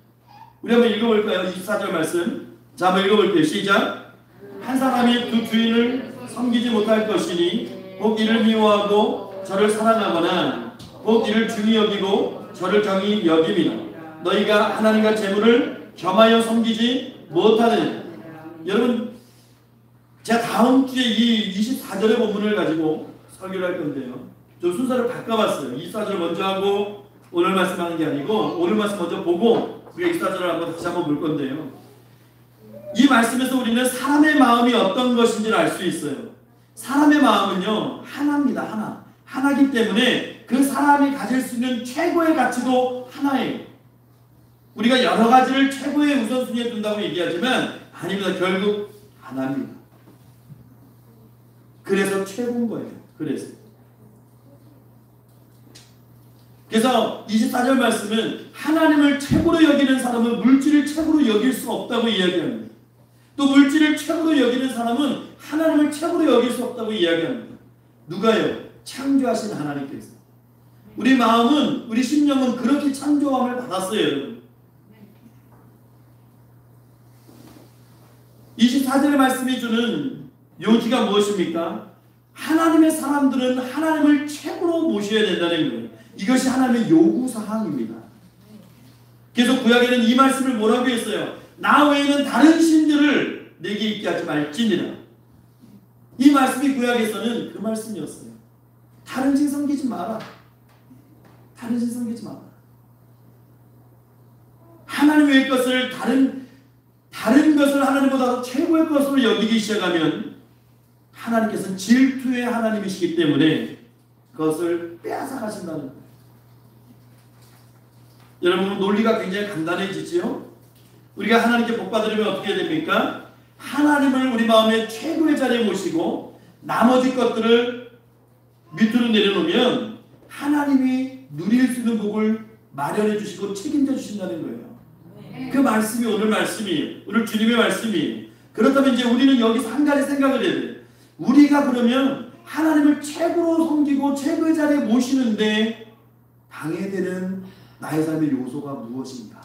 우리 한번 읽어볼까요? 24절 말씀 자 한번 읽어볼게요. 시작. 한 사람이 두 주인을 섬기지 못할 것이니 곧 이를 미워하고 저를 사랑하거나 곧 이를 중히 여기고 저를 정히 여김이나 너희가 하나님과 재물을 겸하여 섬기지 못하느냐. 여러분 제가 다음 주에 이 24절의 본문을 가지고 설교를 할 건데요. 저 순서를 바꿔봤어요. 24절 먼저 하고 오늘 말씀하는 게 아니고 오늘 말씀 먼저 보고 우리가 24절을 한번 다시 한번 볼 건데요. 이 말씀에서 우리는 사람의 마음이 어떤 것인지를 알 수 있어요. 사람의 마음은요 하나입니다. 하나. 하나이기 때문에 그 사람이 가질 수 있는 최고의 가치도 하나예요. 우리가 여러 가지를 최고의 우선순위에 둔다고 얘기하지만 아닙니다. 결국 하나입니다. 그래서 최고인 거예요. 그래서 24절 말씀은 하나님을 최고로 여기는 사람은 물질을 최고로 여길 수 없다고 이야기합니다. 또 물질을 최고로 여기는 사람은 하나님을 최고로 여길 수 없다고 이야기합니다. 누가요? 창조하신 하나님께서. 우리 마음은 우리 심령은 그렇게 창조함을 받았어요. 여러분. 24절의 말씀이 주는 요지가 무엇입니까? 하나님의 사람들은 하나님을 최고로 모셔야 된다는 거예요. 이것이 하나님의 요구사항입니다. 그래서 구약에는 이 말씀을 뭐라고 했어요? 나 외에는 다른 신들을 내게 있게 하지 말지니라. 이 말씀이 구약에서는 그 말씀이었어요. 다른 신 섬기지 마라. 다른 신 섬기지 마라. 하나님 외의 것을 다른 것을 하나님보다 최고의 것으로 여기기 시작하면 하나님께서는 질투의 하나님이시기 때문에 그것을 빼앗아 가신다는 거예요. 여러분 논리가 굉장히 간단해지지요? 우리가 하나님께 복 받으려면 어떻게 해야 됩니까? 하나님을 우리 마음의 최고의 자리에 모시고 나머지 것들을 밑으로 내려놓으면 하나님이 누릴 수 있는 복을 마련해 주시고 책임져 주신다는 거예요. 그 말씀이 오늘 말씀이에요. 오늘 주님의 말씀이에요. 그렇다면 이제 우리는 여기서 한 가지 생각을 해야 돼요. 우리가 그러면 하나님을 최고로 섬기고 최고의 자리에 모시는데 방해되는 나의 삶의 요소가 무엇인가?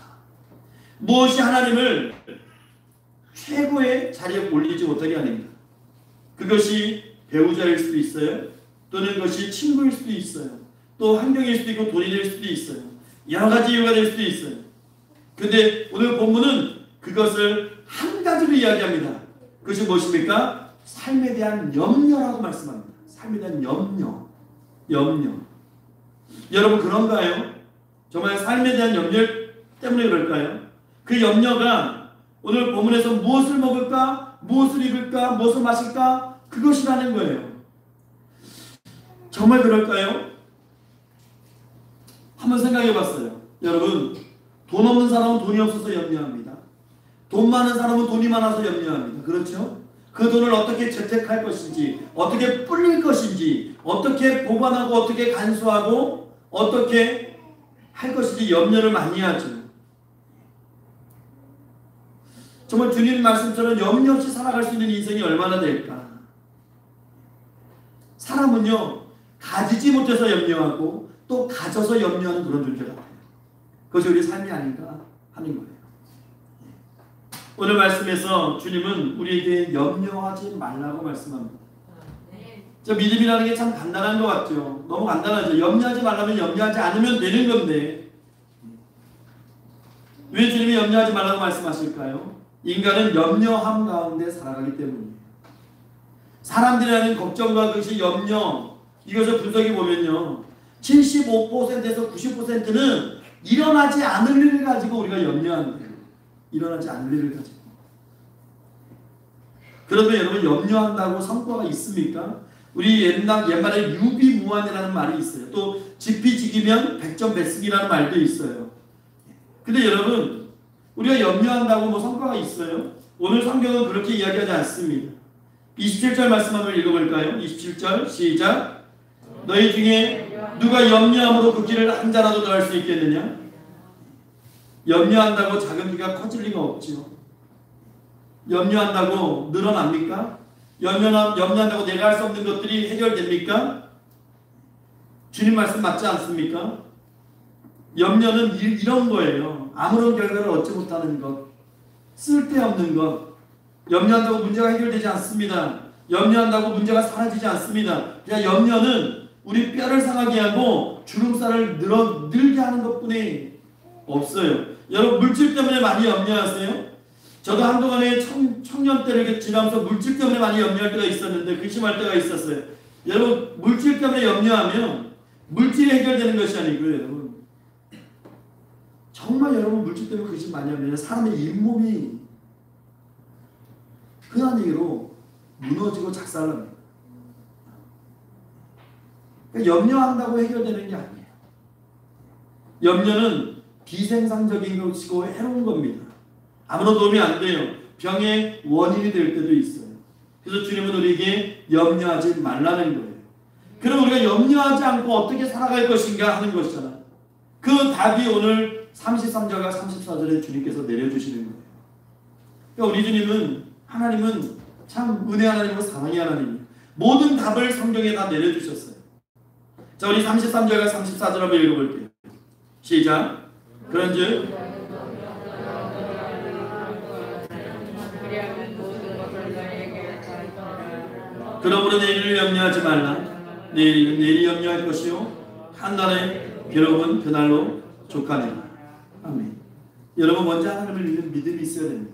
무엇이 하나님을 최고의 자리에 올리지 못하게 합니까? 그것이 배우자일 수도 있어요. 또는 그것이 친구일 수도 있어요. 또 환경일 수도 있고 돈이 될 수도 있어요. 여러 가지 이유가 될 수도 있어요. 근데 오늘 본문은 그것을 한 가지로 이야기합니다. 그것이 무엇입니까? 삶에 대한 염려라고 말씀합니다. 삶에 대한 염려. 여러분 그런가요? 정말 삶에 대한 염려 때문에 그럴까요? 그 염려가 오늘 본문에서 무엇을 먹을까? 무엇을 입을까? 무엇을 마실까? 그것이라는 거예요. 정말 그럴까요? 한번 생각해 봤어요. 여러분, 돈 없는 사람은 돈이 없어서 염려합니다. 돈 많은 사람은 돈이 많아서 염려합니다. 그렇죠? 그 돈을 어떻게 재테크할 것인지, 어떻게 불릴 것인지, 어떻게 보관하고, 어떻게 간수하고, 어떻게 할 것인지 염려를 많이 하죠. 정말 주님 말씀처럼 염려 없이 살아갈 수 있는 인생이 얼마나 될까? 사람은요, 가지지 못해서 염려하고 또 가져서 염려하는 그런 존재 같아요. 그것이 우리 삶이 아닌가 하는 거예요. 오늘 말씀에서 주님은 우리에게 염려하지 말라고 말씀합니다. 저 믿음이라는 게 참 간단한 것 같죠. 너무 간단하죠. 염려하지 말라면 염려하지 않으면 되는 건데 왜 주님이 염려하지 말라고 말씀하실까요? 인간은 염려함 가운데 살아가기 때문이에요. 사람들이 하는 걱정과 그것이 염려, 이것을 분석해 보면요, 75%에서 90%는 일어나지 않을 일을 가지고 우리가 염려하는 거예요. 일어나지 않을 일을 가지고. 그러면 여러분, 염려한다고 성과가 있습니까? 우리 옛말에 유비무환이라는 말이 있어요. 또 지피지기면 백전백승이라는 말도 있어요. 근데 여러분, 우리가 염려한다고 뭐 성과가 있어요? 오늘 성경은 그렇게 이야기하지 않습니다. 27절 말씀 한번 읽어볼까요? 27절 시작. 너희 중에 누가 염려함으로 그 길을 한 자라도 더 할 수 있겠느냐? 염려한다고 작은 귀가 커질 리가 없지요. 염려한다고 늘어납니까? 염려한다고 내가 할 수 없는 것들이 해결됩니까? 주님 말씀 맞지 않습니까? 염려는 이런 거예요. 아무런 결과를 얻지 못하는 것, 쓸데없는 것. 염려한다고 문제가 해결되지 않습니다. 염려한다고 문제가 사라지지 않습니다. 그냥 염려는 우리 뼈를 상하게 하고 주름살을 늘게 하는 것뿐이 없어요. 여러분, 물질 때문에 많이 염려하세요? 저도 한동안에 청년 때를 지나면서 물질 때문에 많이 염려할 때가 있었는데, 근심할 때가 있었어요. 여러분, 물질 때문에 염려하면 물질이 해결되는 것이 아니고요. 여러분, 정말 여러분 물질 때문에 근심 많이 하면 사람의 잇몸이 흔한 얘기로 무너지고 작살납니다. 그러니까 염려한다고 해결되는 게 아니에요. 염려는 비생산적인 것이고 해로운 겁니다. 아무런 도움이 안 돼요. 병의 원인이 될 때도 있어요. 그래서 주님은 우리에게 염려하지 말라는 거예요. 그럼 우리가 염려하지 않고 어떻게 살아갈 것인가 하는 것이잖아요. 그 답이 오늘 33절과 34절에 주님께서 내려주시는 거예요. 그러니까 우리 주님은, 하나님은 참 은혜 하나님이고 사랑의 하나님이에요. 모든 답을 성경에 다 내려주셨어요. 자, 우리 33절과 34절 한번 읽어볼게요. 시작. 그런즉 그러므로 내일을 염려하지 말라. 내일은 내일이 염려할 것이요 한 날의 괴로움은 그날로 족하니라. 아멘. 여러분, 먼저 하나님을 믿는 믿음이 있어야 됩니다.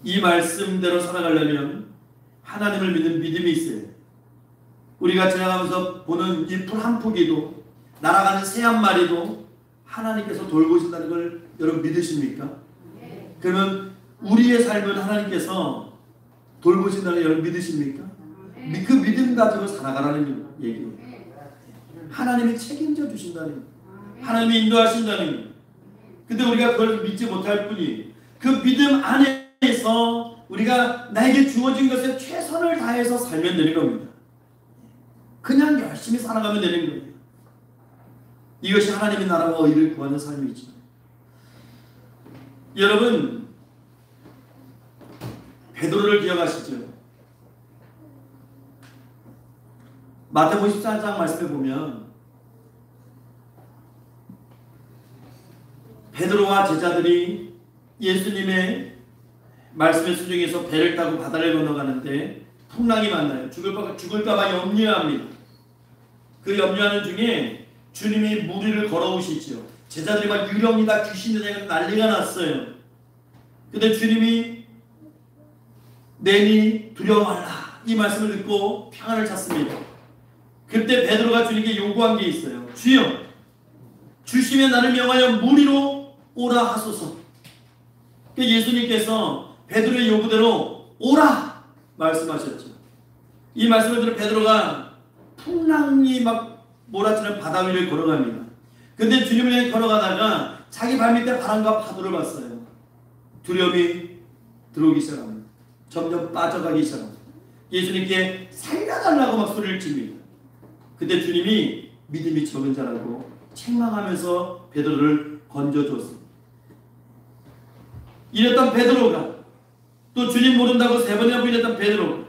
이 말씀대로 살아가려면 하나님을 믿는 믿음이 있어요. 우리가 지나가면서 보는 이 풀 한 포기도, 날아가는 새 한 마리도 하나님께서 돌보신다는 걸 여러분 믿으십니까? 그러면 우리의 삶은 하나님께서 돌보신다는 걸 여러분 믿으십니까? 그 믿음 가지고 살아가라는 얘기예요. 하나님이 책임져 주신다는 거예요. 하나님이 인도하신다는 거예요. 근데 우리가 그걸 믿지 못할 뿐이에요. 그 믿음 안에서 우리가 나에게 주어진 것에 최선을 다해서 살면 되는 겁니다. 그냥 열심히 살아가면 되는 거예요. 이것이 하나님의 나라와 의를 구하는 삶이죠. 여러분, 베드로를 기억하시죠? 마태복음 14장 말씀에 보면 베드로와 제자들이 예수님의 말씀의 수중에서 배를 타고 바다를 건너가는데 풍랑이 만나요. 죽을까봐 염려합니다. 그 염려하는 중에 주님이 무리를 걸어오시죠. 제자들이 막 유령이다 귀신이다 난리가 났어요. 근데 주님이 내니 두려워 말라 이 말씀을 듣고 평안을 찾습니다. 그때 베드로가 주님께 요구한 게 있어요. 주여, 주시면 나를 명하여 물 위로 오라 하소서. 예수님께서 베드로의 요구대로 오라 말씀하셨죠. 이 말씀을 들은 베드로가 풍랑이 막 몰아치는 바다 위를 걸어갑니다. 근데 주님을 향해 걸어가다가 자기 발밑에 바람과 파도를 봤어요. 두려움이 들어오기 시작합니다. 점점 빠져가기 시작합니다. 예수님께 살려달라고 막 소리를 칩니다. 그때 주님이 믿음이 적은 자라고 책망하면서 베드로를 건져줬습니다. 이랬던 베드로가, 또 주님 모른다고 3번이나 부인했던 베드로가,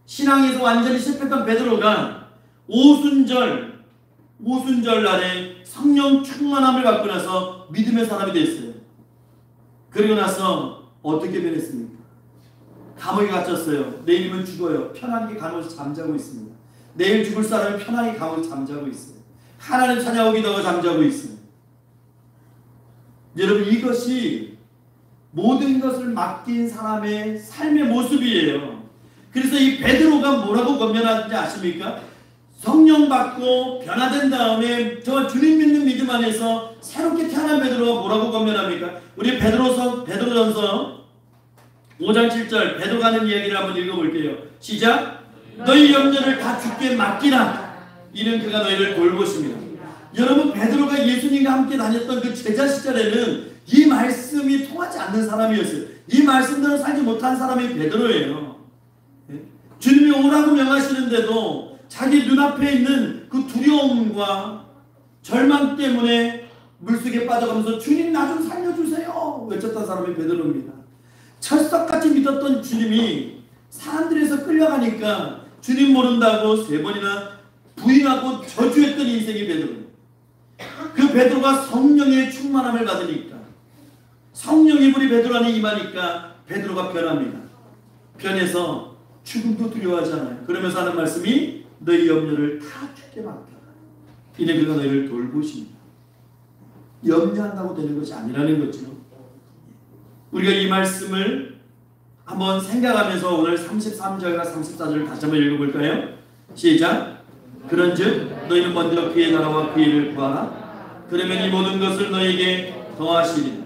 신앙에서 완전히 실패했던 베드로가 오순절 날에 성령 충만함을 받고 나서 믿음의 사람이 됐어요. 그리고 나서 어떻게 변했습니까? 감옥에 갇혔어요. 내일이면 죽어요. 편하게 감옥에서 잠자고 있습니다. 내일 죽을 사람이 편하게 감옥에서 잠자고 있어요. 하나님 찾아오기도 하고 잠자고 있어요. 여러분, 이것이 모든 것을 맡긴 사람의 삶의 모습이에요. 그래서 이 베드로가 뭐라고 권면하는지 아십니까? 성령 받고 변화된 다음에 저 주님 믿는 믿음 안에서 새롭게 태어난 베드로가 뭐라고 권면합니까? 우리 베드로전서 5장 7절 베드로가 하는 이야기를 한번 읽어볼게요. 시작. 너희 염려를 다 주께 맡기라. 이는 그가 너희를 돌보십니다. 여러분, 베드로가 예수님과 함께 다녔던 그 제자 시절에는 이 말씀이 통하지 않는 사람이었어요. 이 말씀대로 살지 못한 사람이 베드로예요. 주님이 오라고 명하시는데도 자기 눈앞에 있는 그 두려움과 절망 때문에 물속에 빠져가면서 주님 나 좀 살려주세요 외쳤던 사람이 베드로입니다. 철석같이 믿었던 주님이 사람들에서 끌려가니까 주님 모른다고 3번이나 부인하고 저주했던 인생이 베드로예요. 그 베드로가 성령의 충만함을 받으니까, 성령의 불이 베드로 안에 임하니까 베드로가 변합니다. 변해서 죽음도 두려워하지 않아요. 그러면서 하는 말씀이 너희 염려를 다 주께 맡겨라. 이는 그가 너희를 돌보십니다. 염려한다고 되는 것이 아니라는 거죠. 우리가 이 말씀을 한번 생각하면서 오늘 33절과 34절을 다시 한번 읽어볼까요? 시작. 그런즉 너희는 먼저 그의 나라와 그의 일을 구하라. 그러면 이 모든 것을 너희에게 더하시리라.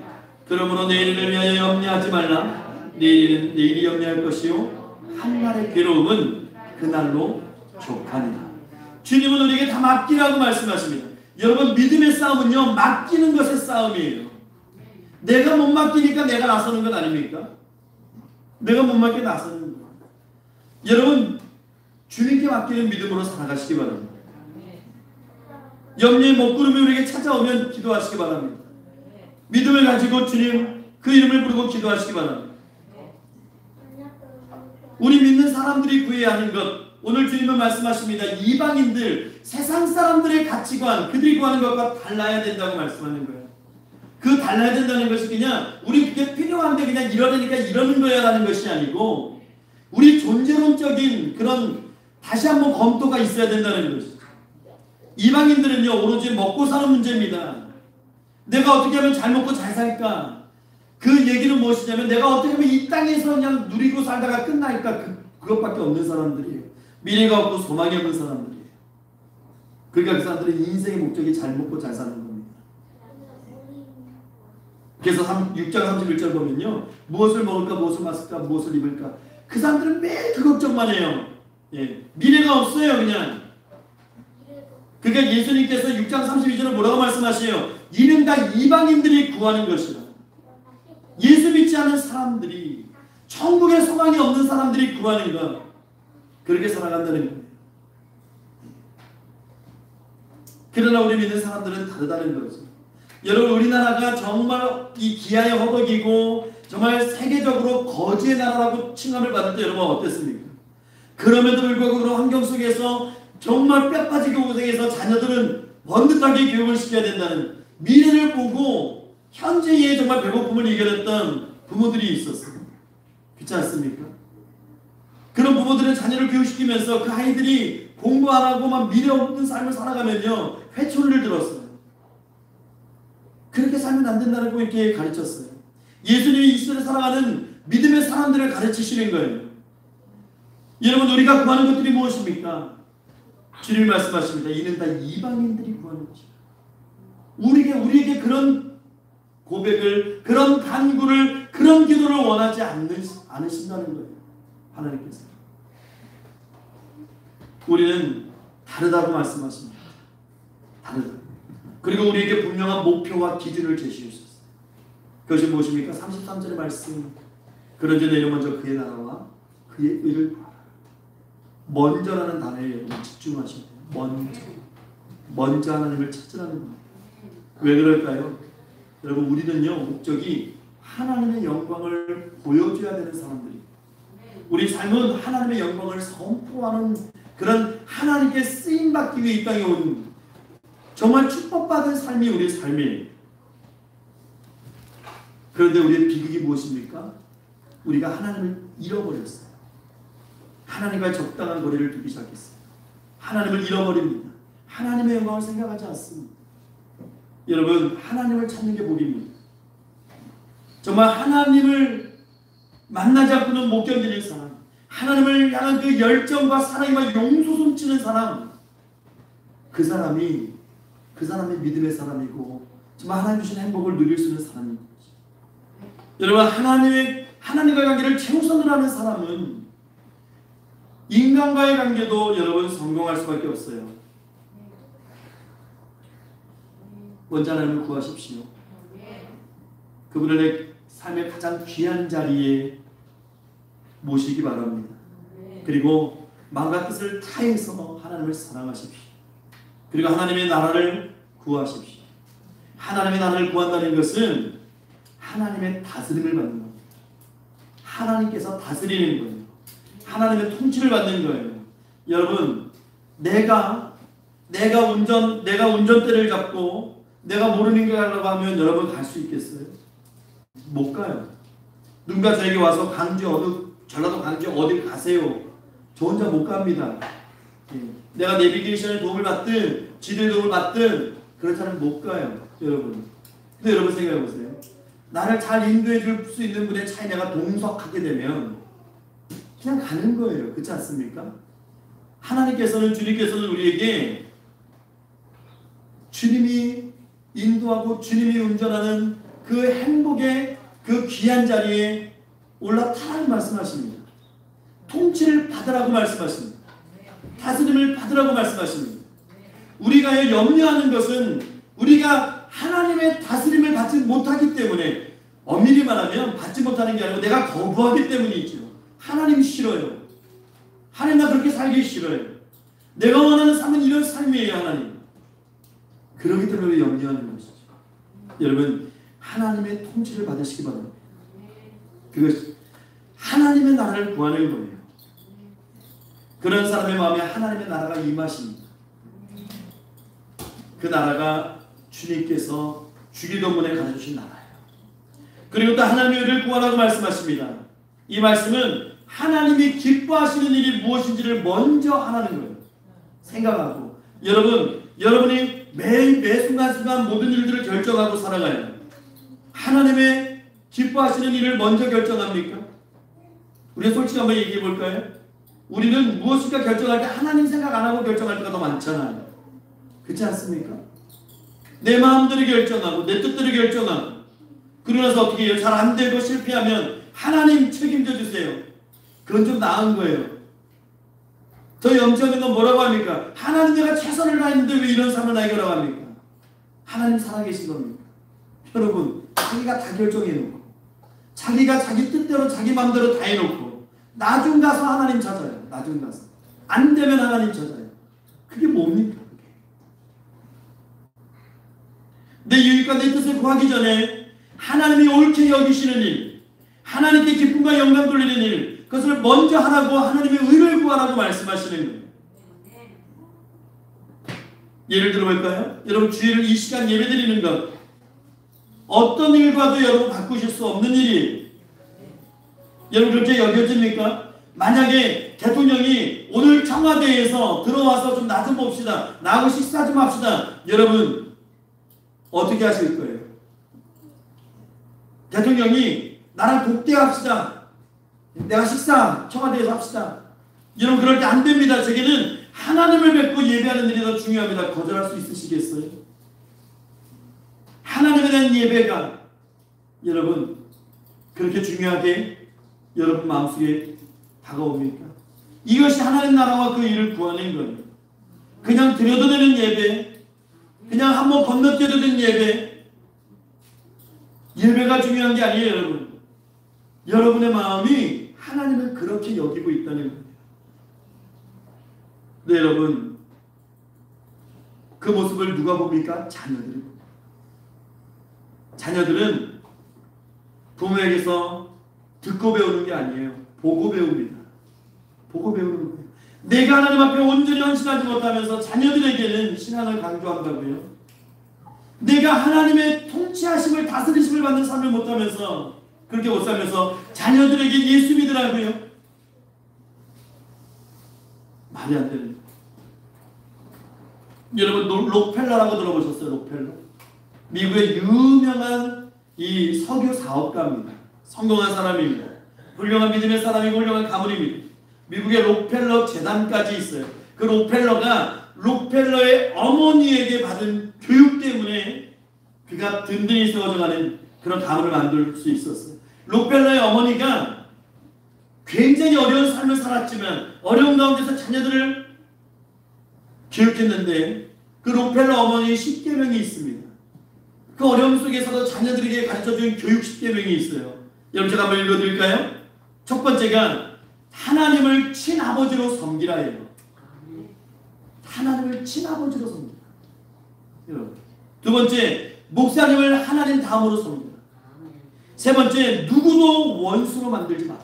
그러므로 내일을 위하여 염려하지 말라. 내일이 염려할 것이요 한날의 괴로움은 그날로 족하니라. 주님은 우리에게 다 맡기라고 말씀하십니다. 여러분, 믿음의 싸움은요, 맡기는 것의 싸움이에요. 내가 못 맡기니까 내가 나서는 것 아닙니까? 내가 못 맡기게 나서는 것. 여러분, 주님께 맡기는 믿음으로 살아가시기 바랍니다. 염려의 먹구름이 우리에게 찾아오면 기도하시기 바랍니다. 믿음을 가지고 주님 그 이름을 부르고 기도하시기 바랍니다. 우리 믿는 사람들이 구해야 하는 것, 오늘 주님은 말씀하십니다. 이방인들, 세상 사람들의 가치관, 그들이 구하는 것과 달라야 된다고 말씀하는 거예요. 그 달라야 된다는 것이 그냥 우리 그게 필요한데 그냥 이러려니까 이러는 거야 라는 것이 아니고, 우리 존재론적인 그런 다시 한번 검토가 있어야 된다는 것이죠. 이방인들은요, 오로지 먹고 사는 문제입니다. 내가 어떻게 하면 잘 먹고 잘 살까? 그 얘기는 무엇이냐면 내가 어떻게 하면 이 땅에서 그냥 누리고 살다가 끝날까? 그것밖에 없는 사람들이에요. 미래가 없고 소망이 없는 사람들이에요. 그러니까 그 사람들은 인생의 목적이 잘 먹고 잘 사는 겁니다. 그래서 6장 31절 보면요, 무엇을 먹을까, 무엇을 마실까, 무엇을 입을까, 그 사람들은 매일 그 걱정만 해요. 예, 미래가 없어요. 그냥. 그러니까 예수님께서 6장 32절에 뭐라고 말씀하세요? 이는 다 이방인들이 구하는 것이라. 예수 믿지 않은 사람들이, 천국에 소망이 없는 사람들이 구하는 것, 그렇게 살아간다는 거예요. 그러나 우리 믿는 사람들은 다르다는 거죠. 여러분, 우리나라가 정말 이 기아의 허덕이고 정말 세계적으로 거지의 나라라고 칭함을 받을 때 여러분 어땠습니까? 그럼에도 불구하고 그런 환경 속에서 정말 뼈 빠지게 고생해서 자녀들은 번듯하게 교육을 시켜야 된다는, 미래를 보고 현재의 정말 배고픔을 이겨냈던 부모들이 있었어요. 그렇지 않습니까? 그런 부모들은 자녀를 교육시키면서 그 아이들이 공부 안 하고 막 미래 없는 삶을 살아가면요, 회초리를 들었어요. 그렇게 살면 안 된다는 거 이렇게 가르쳤어요. 예수님이 이 시대에 살아가는 믿음의 사람들을 가르치시는 거예요. 여러분, 우리가 구하는 것들이 무엇입니까? 주님이 말씀하십니다. 이는 다 이방인들이 구하는 것이다. 우리에게 그런 고백을, 그런 간구를, 그런 기도를 원하지 않으신다는 거예요. 하나님께서. 우리는 다르다고 말씀하십니다. 다르다. 그리고 우리에게 분명한 목표와 기준을 제시하셨어요. 그것이 무엇입니까? 33절의 말씀. 그런즉 너희는 먼저 그의 나라와 그의 의를 구하라. 먼저라는 단어에 여러분 집중하셔야 돼요. 먼저 하나님을 찾으라는 겁니다. 왜 그럴까요? 여러분, 우리는요, 목적이 하나님의 영광을 보여줘야 되는 사람들이, 우리 삶은 하나님의 영광을 선포하는 그런 하나님께 쓰임받기 위해 이 땅에 온 정말 축복받은 삶이 우리의 삶이에요. 그런데 우리의 비극이 무엇입니까? 우리가 하나님을 잃어버렸어요. 하나님과 적당한 거리를 두기 시작했어요. 하나님을 잃어버립니다. 하나님의 영광을 생각하지 않습니다. 여러분, 하나님을 찾는 게 복입니다. 정말 하나님을 만나지 않고는 못 견디는 사람, 하나님을 향한 그 열정과 사랑이 막 용솟음치는 사람, 그 사람이 믿음의 사람이고 정말 하나님 주신 행복을 누릴 수 있는 사람인 거죠. 여러분, 하나님과의 관계를 최우선으로 하는 사람은 인간과의 관계도 여러분 성공할 수밖에 없어요. 먼저 하나님을 구하십시오. 그분을 내 삶의 가장 귀한 자리에 모시기 바랍니다. 그리고 마음과 뜻을 다해서 하나님을 사랑하십시오. 그리고 하나님의 나라를 구하십시오. 하나님의 나라를 구한다는 것은 하나님의 다스림을 받는 겁니다. 하나님께서 다스리는 거예요. 하나님의 통치를 받는 거예요. 여러분, 내가 운전대를 잡고 내가 모르는 길 가려고 하면 여러분 갈 수 있겠어요? 못 가요. 누군가 저에게 와서 전라도 강주 어디 가세요? 저 혼자 못 갑니다. 내가 내비게이션의 도움을 받든 지도의 도움을 받든 그렇다면 못 가요. 여러분. 근데 여러분 생각해 보세요. 나를 잘 인도해 줄 수 있는 분의 차에 내가 동석하게 되면 그냥 가는 거예요. 그렇지 않습니까? 주님께서는 우리에게 주님이 인도하고 주님이 운전하는 그 행복의 그 귀한 자리에 올라타라고 말씀하십니다. 통치를 받으라고 말씀하십니다. 다스림을 받으라고 말씀하십니다. 우리가 염려하는 것은 우리가 하나님의 다스림을 받지 못하기 때문에, 엄밀히 말하면 받지 못하는 게 아니고 내가 거부하기 때문이죠. 하나님 싫어요. 하나님 나 그렇게 살기 싫어요. 내가 원하는 삶은 이런 삶이에요. 하나님. 그렇기 때문에 염려하는 것이죠. 여러분, 하나님의 통치를 받으시기 바랍니다. 그것이 하나님의 나라를 구하는 거예요. 그런 사람의 마음에 하나님의 나라가 임하십니다. 그 나라가 주님께서 주기도문에 가져주신 나라예요. 그리고 또 하나님의 의를 구하라고 말씀하십니다. 이 말씀은 하나님이 기뻐하시는 일이 무엇인지를 먼저 하라는 거예요. 생각하고, 여러분이 매 순간순간 모든 일들을 결정하고 살아가요. 하나님의 기뻐하시는 일을 먼저 결정합니까? 우리 솔직히 한번 얘기해 볼까요? 우리는 무엇인가 결정할 때 하나님 생각 안 하고 결정할 때가 더 많잖아요. 그렇지 않습니까? 내 마음대로 결정하고 내 뜻대로 결정하고, 그러고 나서 어떻게 해요? 잘 안 되고 실패하면 하나님 책임져 주세요. 그건 좀 나은 거예요. 더 염치없는 건 뭐라고 합니까? 하나님, 내가 최선을 다했는데 왜 이런 삶을 나에게 오라고 합니까? 하나님 살아계신 겁니까? 여러분, 자기가 다 결정해놓고, 자기가 자기 뜻대로 자기 마음대로 다 해놓고 나중 가서 하나님 찾아요. 나중 가서 안 되면 하나님 찾아요. 그게 뭡니까? 그게 내 유익과 내 뜻을 구하기 전에 하나님이 옳게 여기시는 일, 하나님께 기쁨과 영광 돌리는 일, 그것을 먼저 하라고 하나님의 의를 구하라고 말씀하시는 거예요. 예를 들어볼까요? 여러분, 주일을 이 시간 예배드리는 것, 어떤 일과도 여러분 바꾸실 수 없는 일이에요. 여러분, 그렇게 여겨집니까? 만약에 대통령이 오늘 청와대에서 들어와서 좀 나 좀 봅시다, 나하고 식사 좀 합시다, 여러분 어떻게 하실 거예요? 대통령이 나랑 독대합시다, 내가 식사 청와대에서 합시다, 여러분 그럴 때 안 됩니다. 저게는 하나님을 뵙고 예배하는 일이 더 중요합니다. 거절할 수 있으시겠어요? 하나님에 대한 예배가 여러분 그렇게 중요하게 여러분 마음속에 다가옵니까? 이것이 하나님 나라와 그 일을 구하는 거예요. 그냥 드려도 되는 예배, 그냥 한번 건너뛰어도 되는 예배가 중요한 게 아니에요. 여러분, 여러분의 마음이 하나님을 그렇게 여기고 있다는 거예요. 네, 여러분, 그 모습을 누가 봅니까? 자녀들이 봅니다. 자녀들은 부모에게서 듣고 배우는 게 아니에요. 보고 배웁니다. 보고 배우는 거예요. 내가 하나님 앞에 온전히 헌신하지 못하면서 자녀들에게는 신앙을 강조한다고요. 내가 하나님의 통치하심을 다스리심을 받는 삶을 못하면서 그렇게 못 살면서 자녀들에게 예수 믿으라고요. 말이 안 되는. 여러분 록펠러라고 들어보셨어요? 록펠러. 미국의 유명한 이 석유 사업가입니다. 성공한 사람입니다. 훌륭한 믿음의 사람이고 훌륭한 가문입니다. 미국의 록펠러 재단까지 있어요. 그 록펠러의 어머니에게 받은 교육 때문에 그가 든든히 세워져가는 그런 가문을 만들 수 있었어요. 록펠러의 어머니가 굉장히 어려운 삶을 살았지만 어려운 가운데서 자녀들을 교육했는데 그 록펠러 어머니의 10계명이 있습니다. 그 어려움 속에서도 자녀들에게 가르쳐준 교육 10계명이 있어요. 여러분 제가 한번 읽어드릴까요? 첫 번째가 하나님을 친아버지로 섬기라예요. 하나님을 친아버지로 섬기라. 여러분. 두 번째, 목사님을 하나님 다음으로 섬기라. 세 번째, 누구도 원수로 만들지 마라.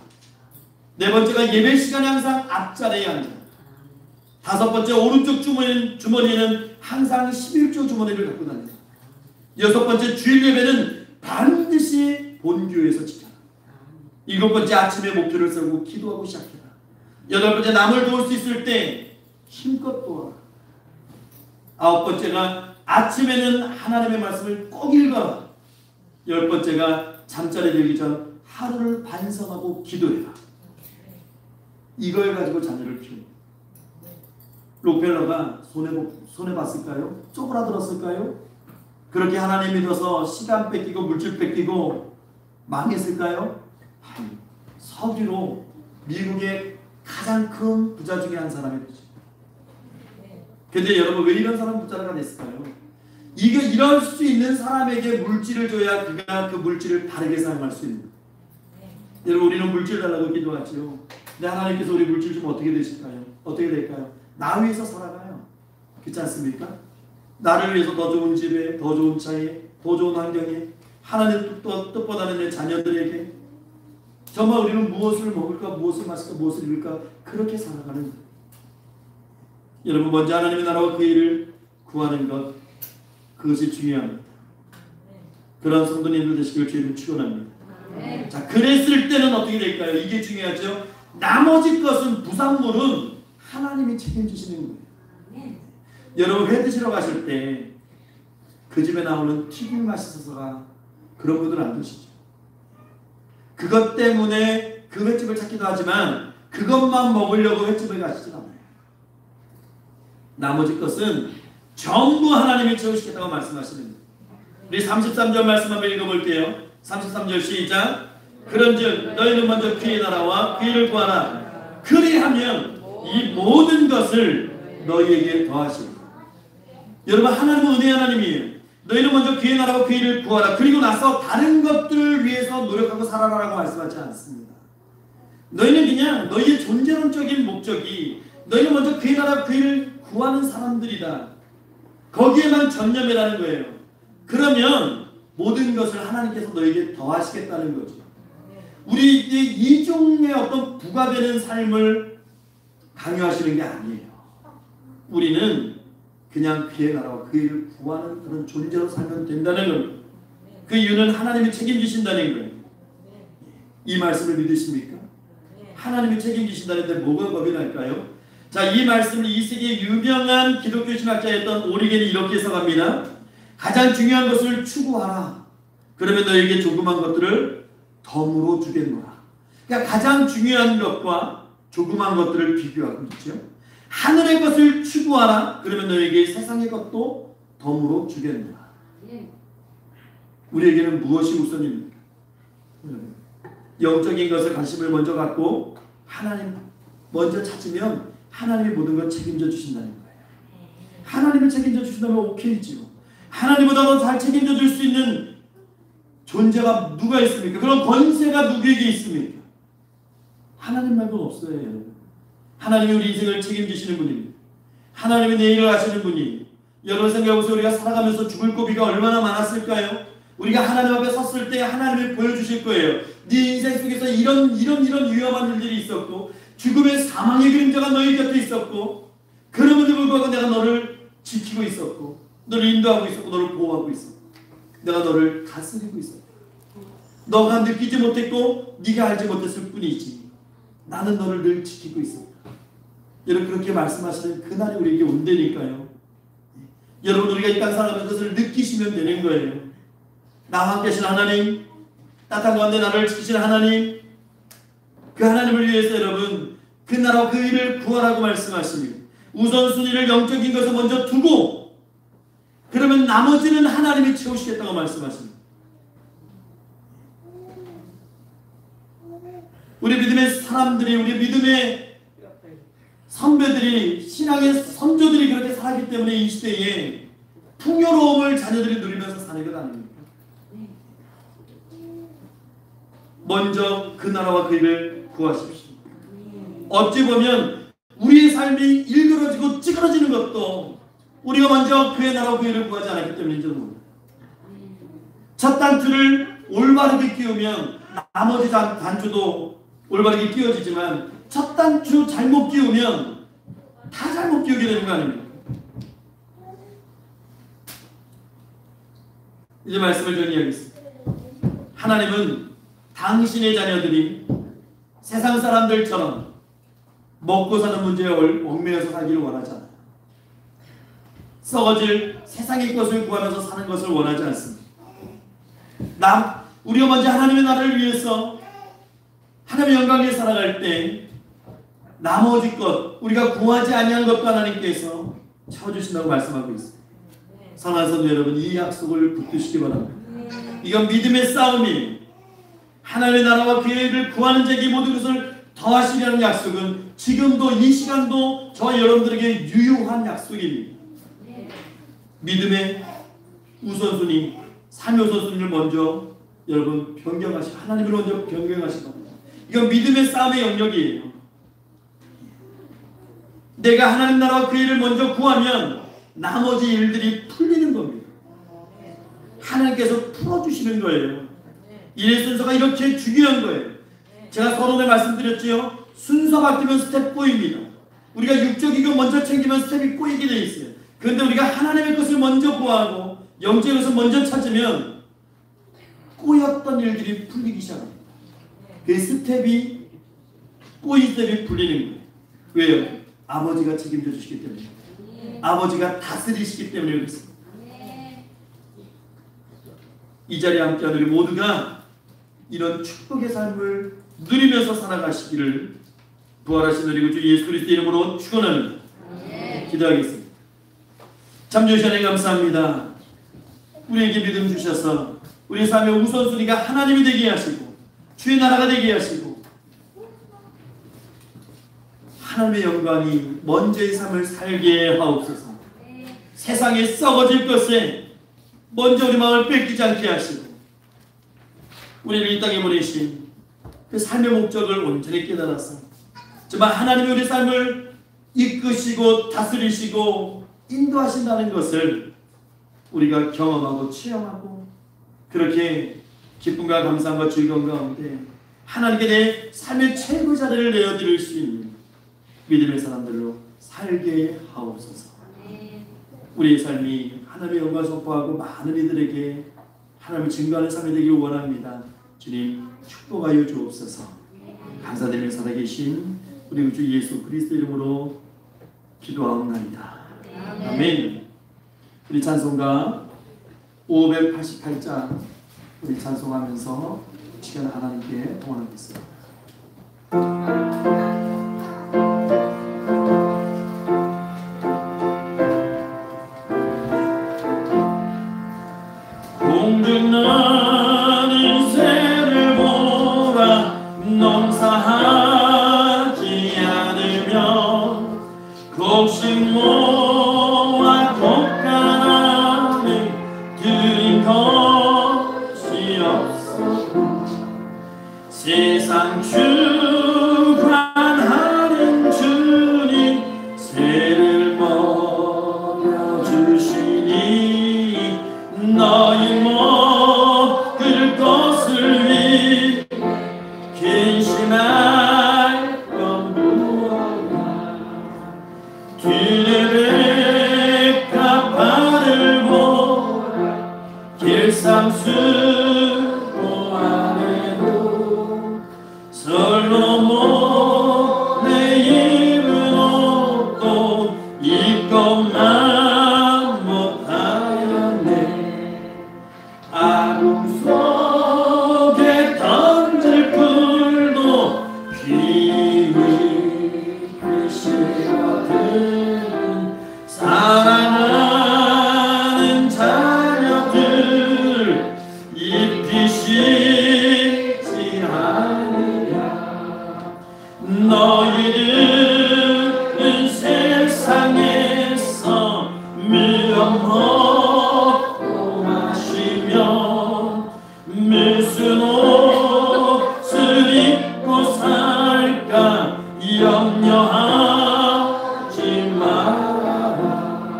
네 번째가 예배 시간에 항상 앞자리에 앉아. 다섯 번째, 오른쪽 주머니에는 항상 11조 주머니를 갖고 다닌다. 여섯 번째, 주일 예배는 반드시 본교회에서 지켜라. 일곱 번째, 아침에 목표를 세우고 기도하고 시작해라. 여덟 번째, 남을 도울 수 있을 때 힘껏 도와라. 아홉 번째가 아침에는 하나님의 말씀을 꼭 읽어라. 열 번째가 잠자리 들기 전 하루를 반성하고 기도해라. 이걸 가지고 자녀를 키웁니다. 록펠러가 손해봤을까요? 쪼그라들었을까요? 그렇게 하나님 믿어서 시간 뺏기고 물질 뺏기고 망했을까요? 아니, 석유로 미국의 가장 큰 부자 중에 한 사람이 되죠. 근데 여러분 왜 이런 사람 부자가 됐을까요? 이럴 수 있는 사람에게 물질을 줘야 그가 그 물질을 바르게 사용할 수 있는 거예요. 여러분 우리는 물질 달라고 기도하죠. 근데 하나님께서 우리 물질 주면 어떻게 되실까요? 어떻게 될까요? 나 위해서 살아가요. 그렇지 않습니까? 나를 위해서 더 좋은 집에, 더 좋은 차에, 더 좋은 환경에, 하나님 뜻보다는 내 자녀들에게 정말 우리는 무엇을 먹을까, 무엇을 마실까, 무엇을 입을까 그렇게 살아가는 거예요. 여러분 먼저 하나님의 나라와 그 일을 구하는 것, 그것이 중요합니다. 그런 성도님들 되시길 주님을 축원합니다. 자, 그랬을 때는 어떻게 될까요? 이게 중요하죠. 나머지 것은 부산물은 하나님이 책임지시는 거예요. 여러분 회 드시러 가실 때 그 집에 나오는 튀김 맛있어서가 그런 분들 안 드시죠. 그것 때문에 그 횟집을 찾기도 하지만 그것만 먹으려고 횟집에 가시지 않아요. 나머지 것은 전부 하나님이 채우시겠다고 말씀하시는 우리 33절 말씀 한번 읽어볼게요. 33절 시작. 그런즉 너희는 먼저 그의 나라와 그 일을 구하라. 그리하면 이 모든 것을 너희에게 더하시리라. 여러분 하나님은 은혜의 하나님이에요. 너희는 먼저 그의 나라와 그 일을 구하라. 그리고 나서 다른 것들을 위해서 노력하고 살아라라고 말씀하지 않습니다. 너희는 그냥 너희의 존재론적인 목적이 너희는 먼저 그의 나라와 그 일을 구하는 사람들이다. 거기에만 전념이라는 거예요. 그러면 모든 것을 하나님께서 너에게 더하시겠다는 거죠. 우리 이 종의 어떤 부과되는 삶을 강요하시는 게 아니에요. 우리는 그냥 그의 나라와 그 일을 구하는 그런 존재로 살면 된다는 겁니다. 그 이유는 하나님이 책임지신다는 거예요. 이 말씀을 믿으십니까? 하나님이 책임지신다는데 뭐가 겁이 날까요? 자, 이 말씀을 2세기의 유명한 기독교 신학자였던 오리겐이 이렇게 해석합니다. 가장 중요한 것을 추구하라. 그러면 너에게 조그만 것들을 덤으로 주겠노라. 그러니까 가장 중요한 것과 조그만 것들을 비교하고 있죠. 하늘의 것을 추구하라. 그러면 너에게 세상의 것도 덤으로 주겠노라. 우리에게는 무엇이 우선입니까? 영적인 것을 관심을 먼저 갖고 하나님 먼저 찾으면 하나님이 모든 걸 책임져 주신다는 거예요. 하나님이 책임져 주신다면 오케이지요. 하나님보다 더 잘 책임져 줄 수 있는 존재가 누가 있습니까? 그런 권세가 누구에게 있습니까? 하나님 말고는 없어요, 여러분. 하나님이 우리 인생을 책임지시는 분입니다. 하나님이 내일을 아시는 분이. 여러분 생각해보세요. 우리가 살아가면서 죽을 고비가 얼마나 많았을까요? 우리가 하나님 앞에 섰을 때 하나님이 보여주실 거예요. 네 인생 속에서 이런 위험한 일들이 있었고, 죽음의 사망의 그림자가 너희 곁에 있었고, 그럼에도 불구하고 내가 너를 지키고 있었고, 너를 인도하고 있었고, 너를 보호하고 있었고, 내가 너를 다스리고 있었고, 너가 느끼지 못했고 네가 알지 못했을 뿐이지 나는 너를 늘 지키고 있었다. 여러분 그렇게 말씀하시는 그날이 우리에게 온다니까요. 여러분 우리가 이 땅 살아가면서 그것을 느끼시면 되는 거예요. 나와 함께 하신 하나님, 따뜻한 가운데 나를 지키시는 하나님, 그 하나님을 위해서 여러분 그 나라와 그 일을 구하라고 말씀하십니다. 우선순위를 영적인 것을 먼저 두고 그러면 나머지는 하나님이 채우시겠다고 말씀하십니다. 우리 믿음의 사람들이, 우리 믿음의 선배들이, 신앙의 선조들이 그렇게 살았기 때문에 이 시대에 풍요로움을 자녀들이 누리면서 사는 것 아닙니까? 먼저 그 나라와 그 일을 구하십시오. 어찌 보면 우리의 삶이 일그러지고 찌그러지는 것도 우리가 먼저 그의 나라와 그 일을 구하지 않았기 때문인지도 모릅니다. 첫 단추를 올바르게 끼우면 나머지 단추도 올바르게 끼워지지만 첫 단추 잘못 끼우면 다 잘못 끼우게 되는 거 아닙니까? 이제 말씀을 정리하겠습니다. 하나님은 당신의 자녀들이 세상 사람들처럼 먹고 사는 문제에 얽매여서 살기를 원하지 않아요. 썩어질 세상의 것을 구하면서 사는 것을 원하지 않습니다. 우리가 먼저 하나님의 나라를 위해서 하나님의 영광에 살아갈 때 나머지 것, 우리가 구하지 아니한 것도 하나님께서 채워주신다고 말씀하고 있습니다. 사랑하는 성도 여러분, 이 약속을 붙드시기 바랍니다. 이건 믿음의 싸움이 하나님의 나라와 그 일을 구하는 자에게 모든 것을 더하시려는 약속은 지금도 이 시간도 저와 여러분들에게 유효한 약속입니다. 믿음의 우선순위, 3요선순위를 먼저 여러분 변경하시고 하나님을 먼저 변경하시고 겁니다. 이건 믿음의 싸움의 영역이에요. 내가 하나님 나라와 그 일을 먼저 구하면 나머지 일들이 풀리는 겁니다. 하나님께서 풀어주시는 거예요. 일의 순서가 이렇게 중요한 거예요. 제가 서론에 말씀드렸지요. 순서 바뀌면 스텝 꼬입니다. 우리가 육적인 것 먼저 챙기면 스텝이 꼬이게 돼 있어요. 그런데 우리가 하나님의 것을 먼저 구하고 영적인 것을 먼저 찾으면 꼬였던 일들이 풀리기 시작합니다. 그 스텝이 꼬인 스텝이 풀리는 거예요. 왜요? 아버지가 책임져 주시기 때문에, 아버지가 다스리시기 때문에 그렇습니다. 이 자리에 함께하는 우리 모두가 이런 축복의 삶을 누리면서 살아가시기를 부활하신 우리 구주 예수 그리스도 이름으로 축원합니다. 기도하겠습니다. 참 좋으신 하나님 감사합니다. 우리에게 믿음 주셔서 우리 삶의 우선순위가 하나님이 되게 하시고 주의 나라가 되게 하시고 하나님의 영광이 먼저의 삶을 살게 하옵소서. 세상에 썩어질 것에 먼저 우리 마음을 뺏기지 않게 하시고 우리를 이 땅에 보내신 그 삶의 목적을 온전히 깨달았어. 정말 하나님이 우리 삶을 이끄시고 다스리시고 인도하신다는 것을 우리가 경험하고 체험하고 그렇게 기쁨과 감사함과 즐거움 가운데 하나님께 내 삶의 최고 자리를 내어드릴 수 있는 믿음의 사람들로 살게 하옵소서. 우리의 삶이 하나님의 영광을 선포하고 많은 이들에게 하나님을 증거하는 삶이 되길 원합니다. 주님 축복하여 주옵소서. 감사드리며 살아계신 우리 주 예수 그리스도 이름으로 기도하옵나이다. 아멘. 우리 찬송가 588장 우리 찬송하면서 시간 하나님께 동원하겠습니다. 공중나는 새를 보라 농사하지 않으면 곡식 모아 곡간안에 들인 것이 없어 세상 주관하는 주님 새를 먹여주시니 너희 먹을 것을 위해 근심할 건 무엇이냐 뒤레베카 발을 보라 길상수고 안에도 솔로몬의 입은 옷도 입것만 못하였네 아궁 속에 던질 풀도 귀히 크시거든 사랑하는 자녀들 입히시지 않으랴 너희들은 세상에서 미움 먹고 마시며 무슨 옷을 입고 살까 염려하지 마라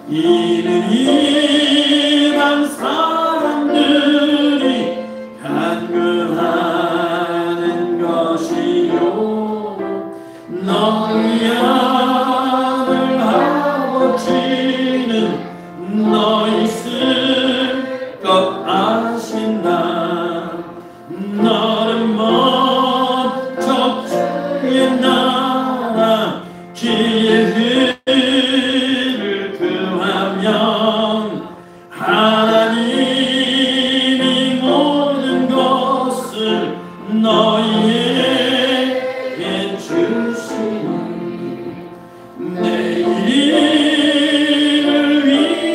이는 이방 사람들이 간구하는 것이요 너희 아들 아버지는 너희 쓸 것 아신다 너는 먼저 주의 나라 기회를 구하면 하나님이 모든 것을 너희에게 주시니 내 이름을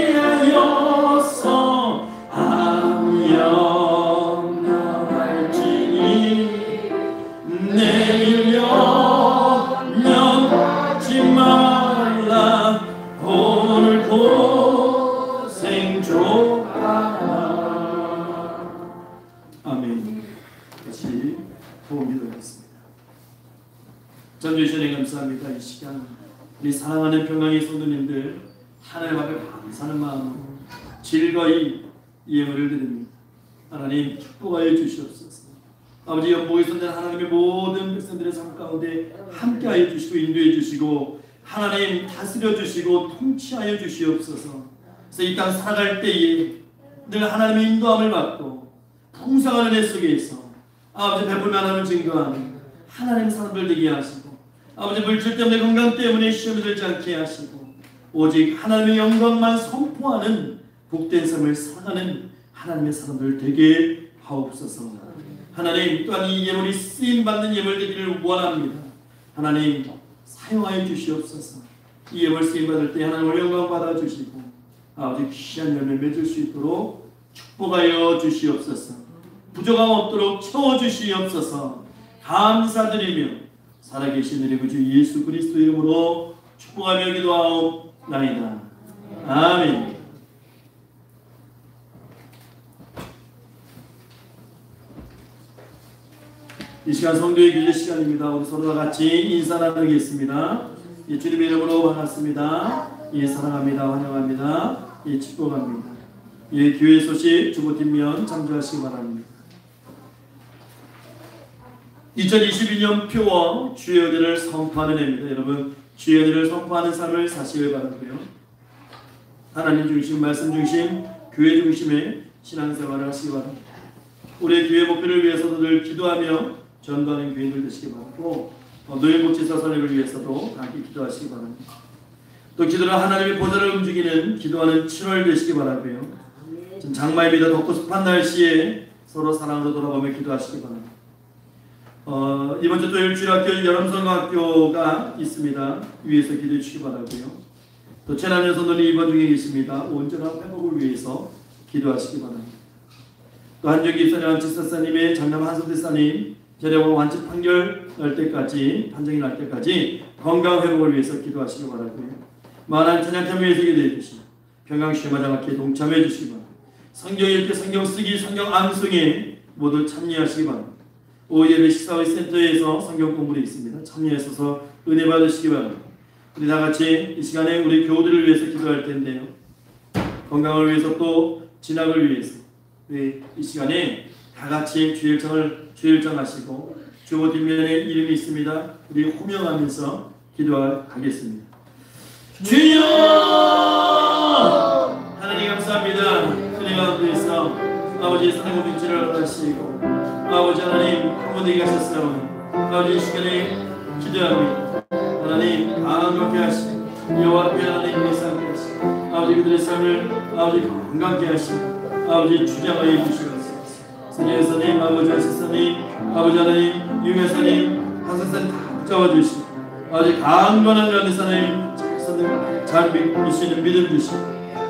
위하여서 아무 염려할지니 내일 염려하지 말라 오늘 고생 좁아라 아멘. 같이 도움 기도하겠습니다. 전주시원에 감사합니다. 이 시간 우리 사랑하는 평강의 성도님들 하나님 앞에 감사하는 마음으로 즐거이 예물을 드립니다. 하나님 축복하여 주시옵소서. 아버지 연복에 선된 하나님의 모든 백성들의 삶 가운데 함께하여 주시고 인도해 주시고 하나님 다스려 주시고 통치하여 주시옵소서. 그래서 이 땅 살아갈 때에 늘 하나님의 인도함을 받고 풍성한 은혜 속에서 아버지 베풀만 하는 증거하는 하나님 사람들 되게 하시고 아버지 물질 때문에 건강 때문에 시험에 들지 않게 하시고 오직 하나님의 영광만 선포하는 복된 삶을 살아가는 하나님의 사람들 되게 하옵소서. 하나님 또한 이 예물이 쓰임받는 예물 되기를 원합니다. 하나님 사용하여 주시옵소서. 이 예물 쓰임받을 때 하나님을 영광 받아주시고 아버지 귀한 열매 맺을 수 있도록 축복하여 주시옵소서. 부족함 없도록 채워주시옵소서. 감사드리며 살아계신 우리 구주 예수 그리스도 이름으로 축복하며 기도하옵나이다. 아멘. 이 시간 성도의 교제 시간입니다. 우리 서로 같이 인사 나누겠습니다. 예, 주님의 이름으로 반갑습니다. 예, 사랑합니다. 환영합니다. 예, 축복합니다. 예, 교회 소식 주보팀면 참조하시기 바랍니다. 2022년 표어 주의 은혜를 선포하는 해입니다. 여러분 주의 은혜를 선포하는 삶을 사시길 바라고요. 하나님 중심, 말씀 중심, 교회 중심의 신앙생활을 하시기 바랍니다. 우리의 교회 목표를 위해서도 늘 기도하며 전도하는 교인들 되시기 바라고 노인복지사 선행을 위해서도 함께 기도하시기 바랍니다. 또 기도는 하나님의 보좌를 움직이는 기도하는 7월 되시기 바라고요. 지금 장마입니다. 덥고 습한 날씨에 서로 사랑으로 돌아보며 기도하시기 바랍니다. 이번 주 토요일 주일학교 여름성가학교가 있습니다. 위에서 기도해 주시기 바라고요. 또 재난연선원이 입원 중에 계십니다. 온전한 회복을 위해서 기도하시기 바랍니다. 또 한준기 집사님, 한칙사사님의 장남 한성대사님 재래원 완치 판결 날 때까지, 판정이 날 때까지 건강 회복을 위해서 기도하시기 바라고요. 만한 찬양팀 위해서 기도해 주시고 평강 쉐마장학회 동참해 주시기 바랍니다. 성경 읽기, 성경 쓰기, 성경 암송에 모두 참여하시기 바랍니다. 오후 예배 식사회 센터에서 성경 공부를 있습니다. 참여하셔서 은혜 받으시기 바랍니다. 우리 다 같이 이 시간에 우리 교우들을 위해서 기도할 텐데요. 건강을 위해서 또 진학을 위해서 우리 이 시간에 다 같이 주일정하시고 주보 뒷면에 이름이 있습니다. 우리 호명하면서 기도하겠습니다. 주여! 하나님 감사합니다. 은혜 가운데서 아버지의 사랑과 빛을 허락하시고 아버지 하나님 한 분에게 가셨사오니 아버지 이 시간에 기도합니다. 하나님 강건케 하시고 여호와 앞에 하나님 예상케 하시고 아버지 그들의 삶을 아버지 건강케 하시고 아버지 주장하여 주시옵소서. 선생님 아버지 하셨사님 아버지 하나님 유명사님 항상 다 붙잡아 주시고 아버지 강건한 가운데서 하나님 잘 믿을 수 있는 믿음 주시고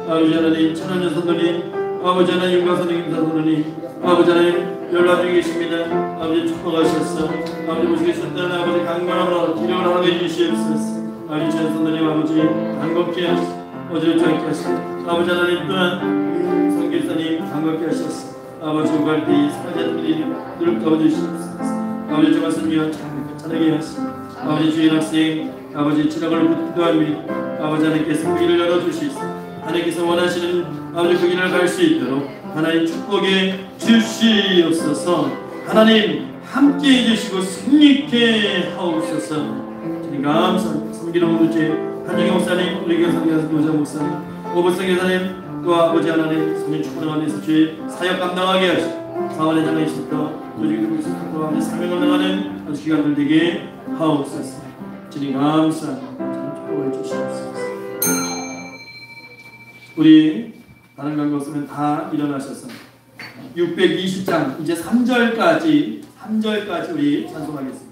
아버지 하나님 천안여 선도님 아버지 하나님 윤가선님 김사선도님 아버지 하나님 연락 중에 계십니다. 아버지 축복하셨어. 아버지 모시겠었다는 아버지 강건함으로 기력을 하게 해주시옵소서. 아버지 천선도님 아버지 강건케 하시고 어제를 짧게 하시고 아버지 하나님 또한 성길사님 강건케 하셨어. 아버지 오갈 때이 사자들이 늘 도와주시옵소서. 아버지 정화선미와 찬하게 하시고 아버지 주인 학생 아버지 지나갈 기도합니다. 아버지 하나님께서 그 길을 열어주시옵소서. 하나님께서 원하시는 아버지 그 길을 갈 수 있도록 하나님 축복해 주시옵소서. 하나님 함께 해주시고 승리케 하옵소서. 주님 감사합니다. 섬기는 문제 한정희 목사님, 우리 교사님, 노자 목사님, 오버성 교사님 또 아버지 하나님 성령 축복을 안에서 주의 사역 감당하게 하시고 사원의 장애시부터 조직을 위해서 하나님 사명 감당하는 아주 기간들 되게 하옵소서. 주님 감사합니다. 주님 축복해 주시옵소서. 우리 다른 관계 없으면 다 일어나셔서 620장 이제 3절까지 우리 찬송하겠습니다.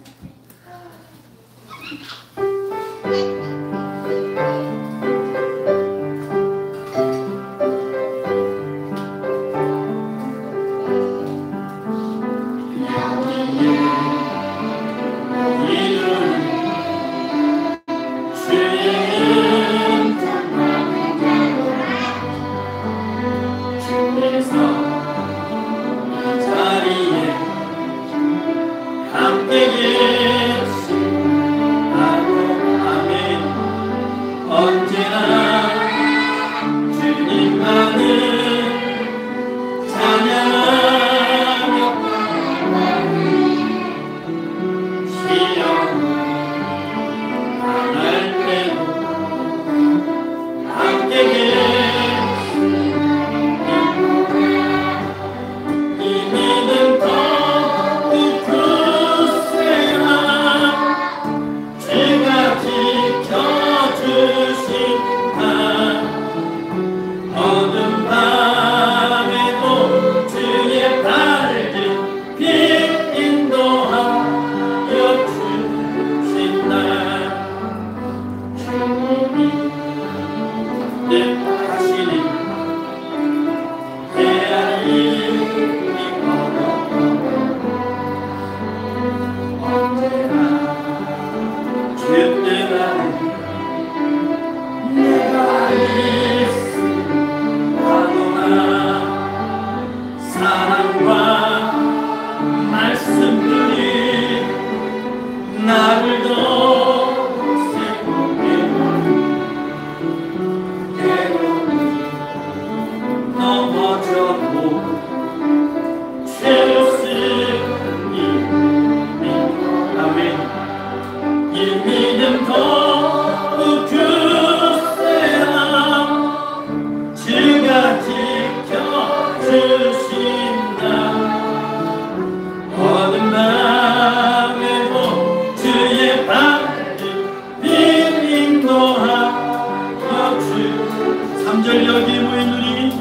여기 모인 우리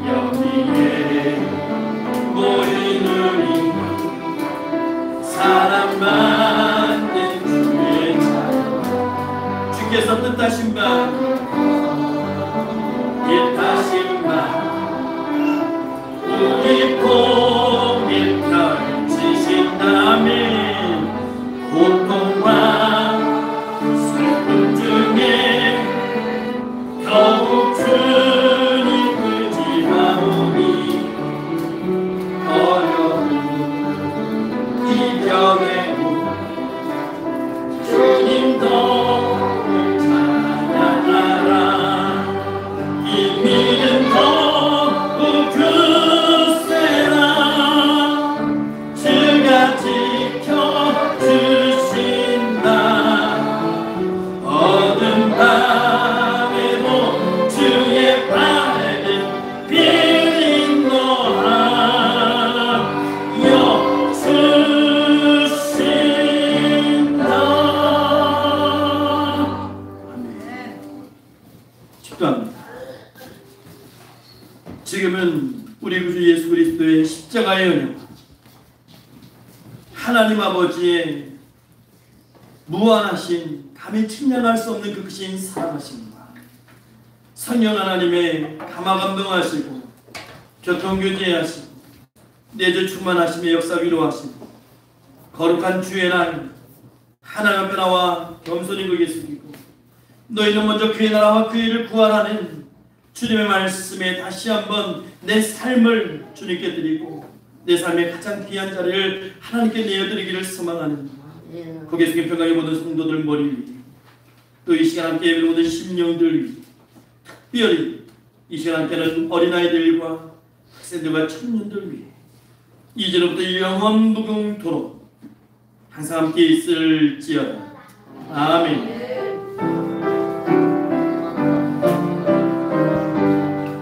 여기 지금은 우리 구주 예수 그리스도의 십자가의 은혜와 하나님 아버지의 무한하신 감히 측량할 수 없는 그 크신 사랑하심과 성령 하나님의 감화감동하시고 교통교제하시고 내주 충만하심의 역사 위로하시고 거룩한 주의 날 하나님 앞에 나와 겸손히 그에게 숙이고 너희는 먼저 그의 나라와 그의 일을 구하라는 주님의 말씀에 다시 한번 내 삶을 주님께 드리고 내 삶의 가장 귀한 자리를 하나님께 내어드리기를 소망하는 거기에 속에 평강의 모든 성도들 머리 위에 또 이 시간 함께 예배를 모든 심령들 위에 특별히 이 시간 함께하는 어린아이들과 학생들과 청년들 위해 이제로부터 영원 무궁토록 항상 함께 있을지어다. 아멘.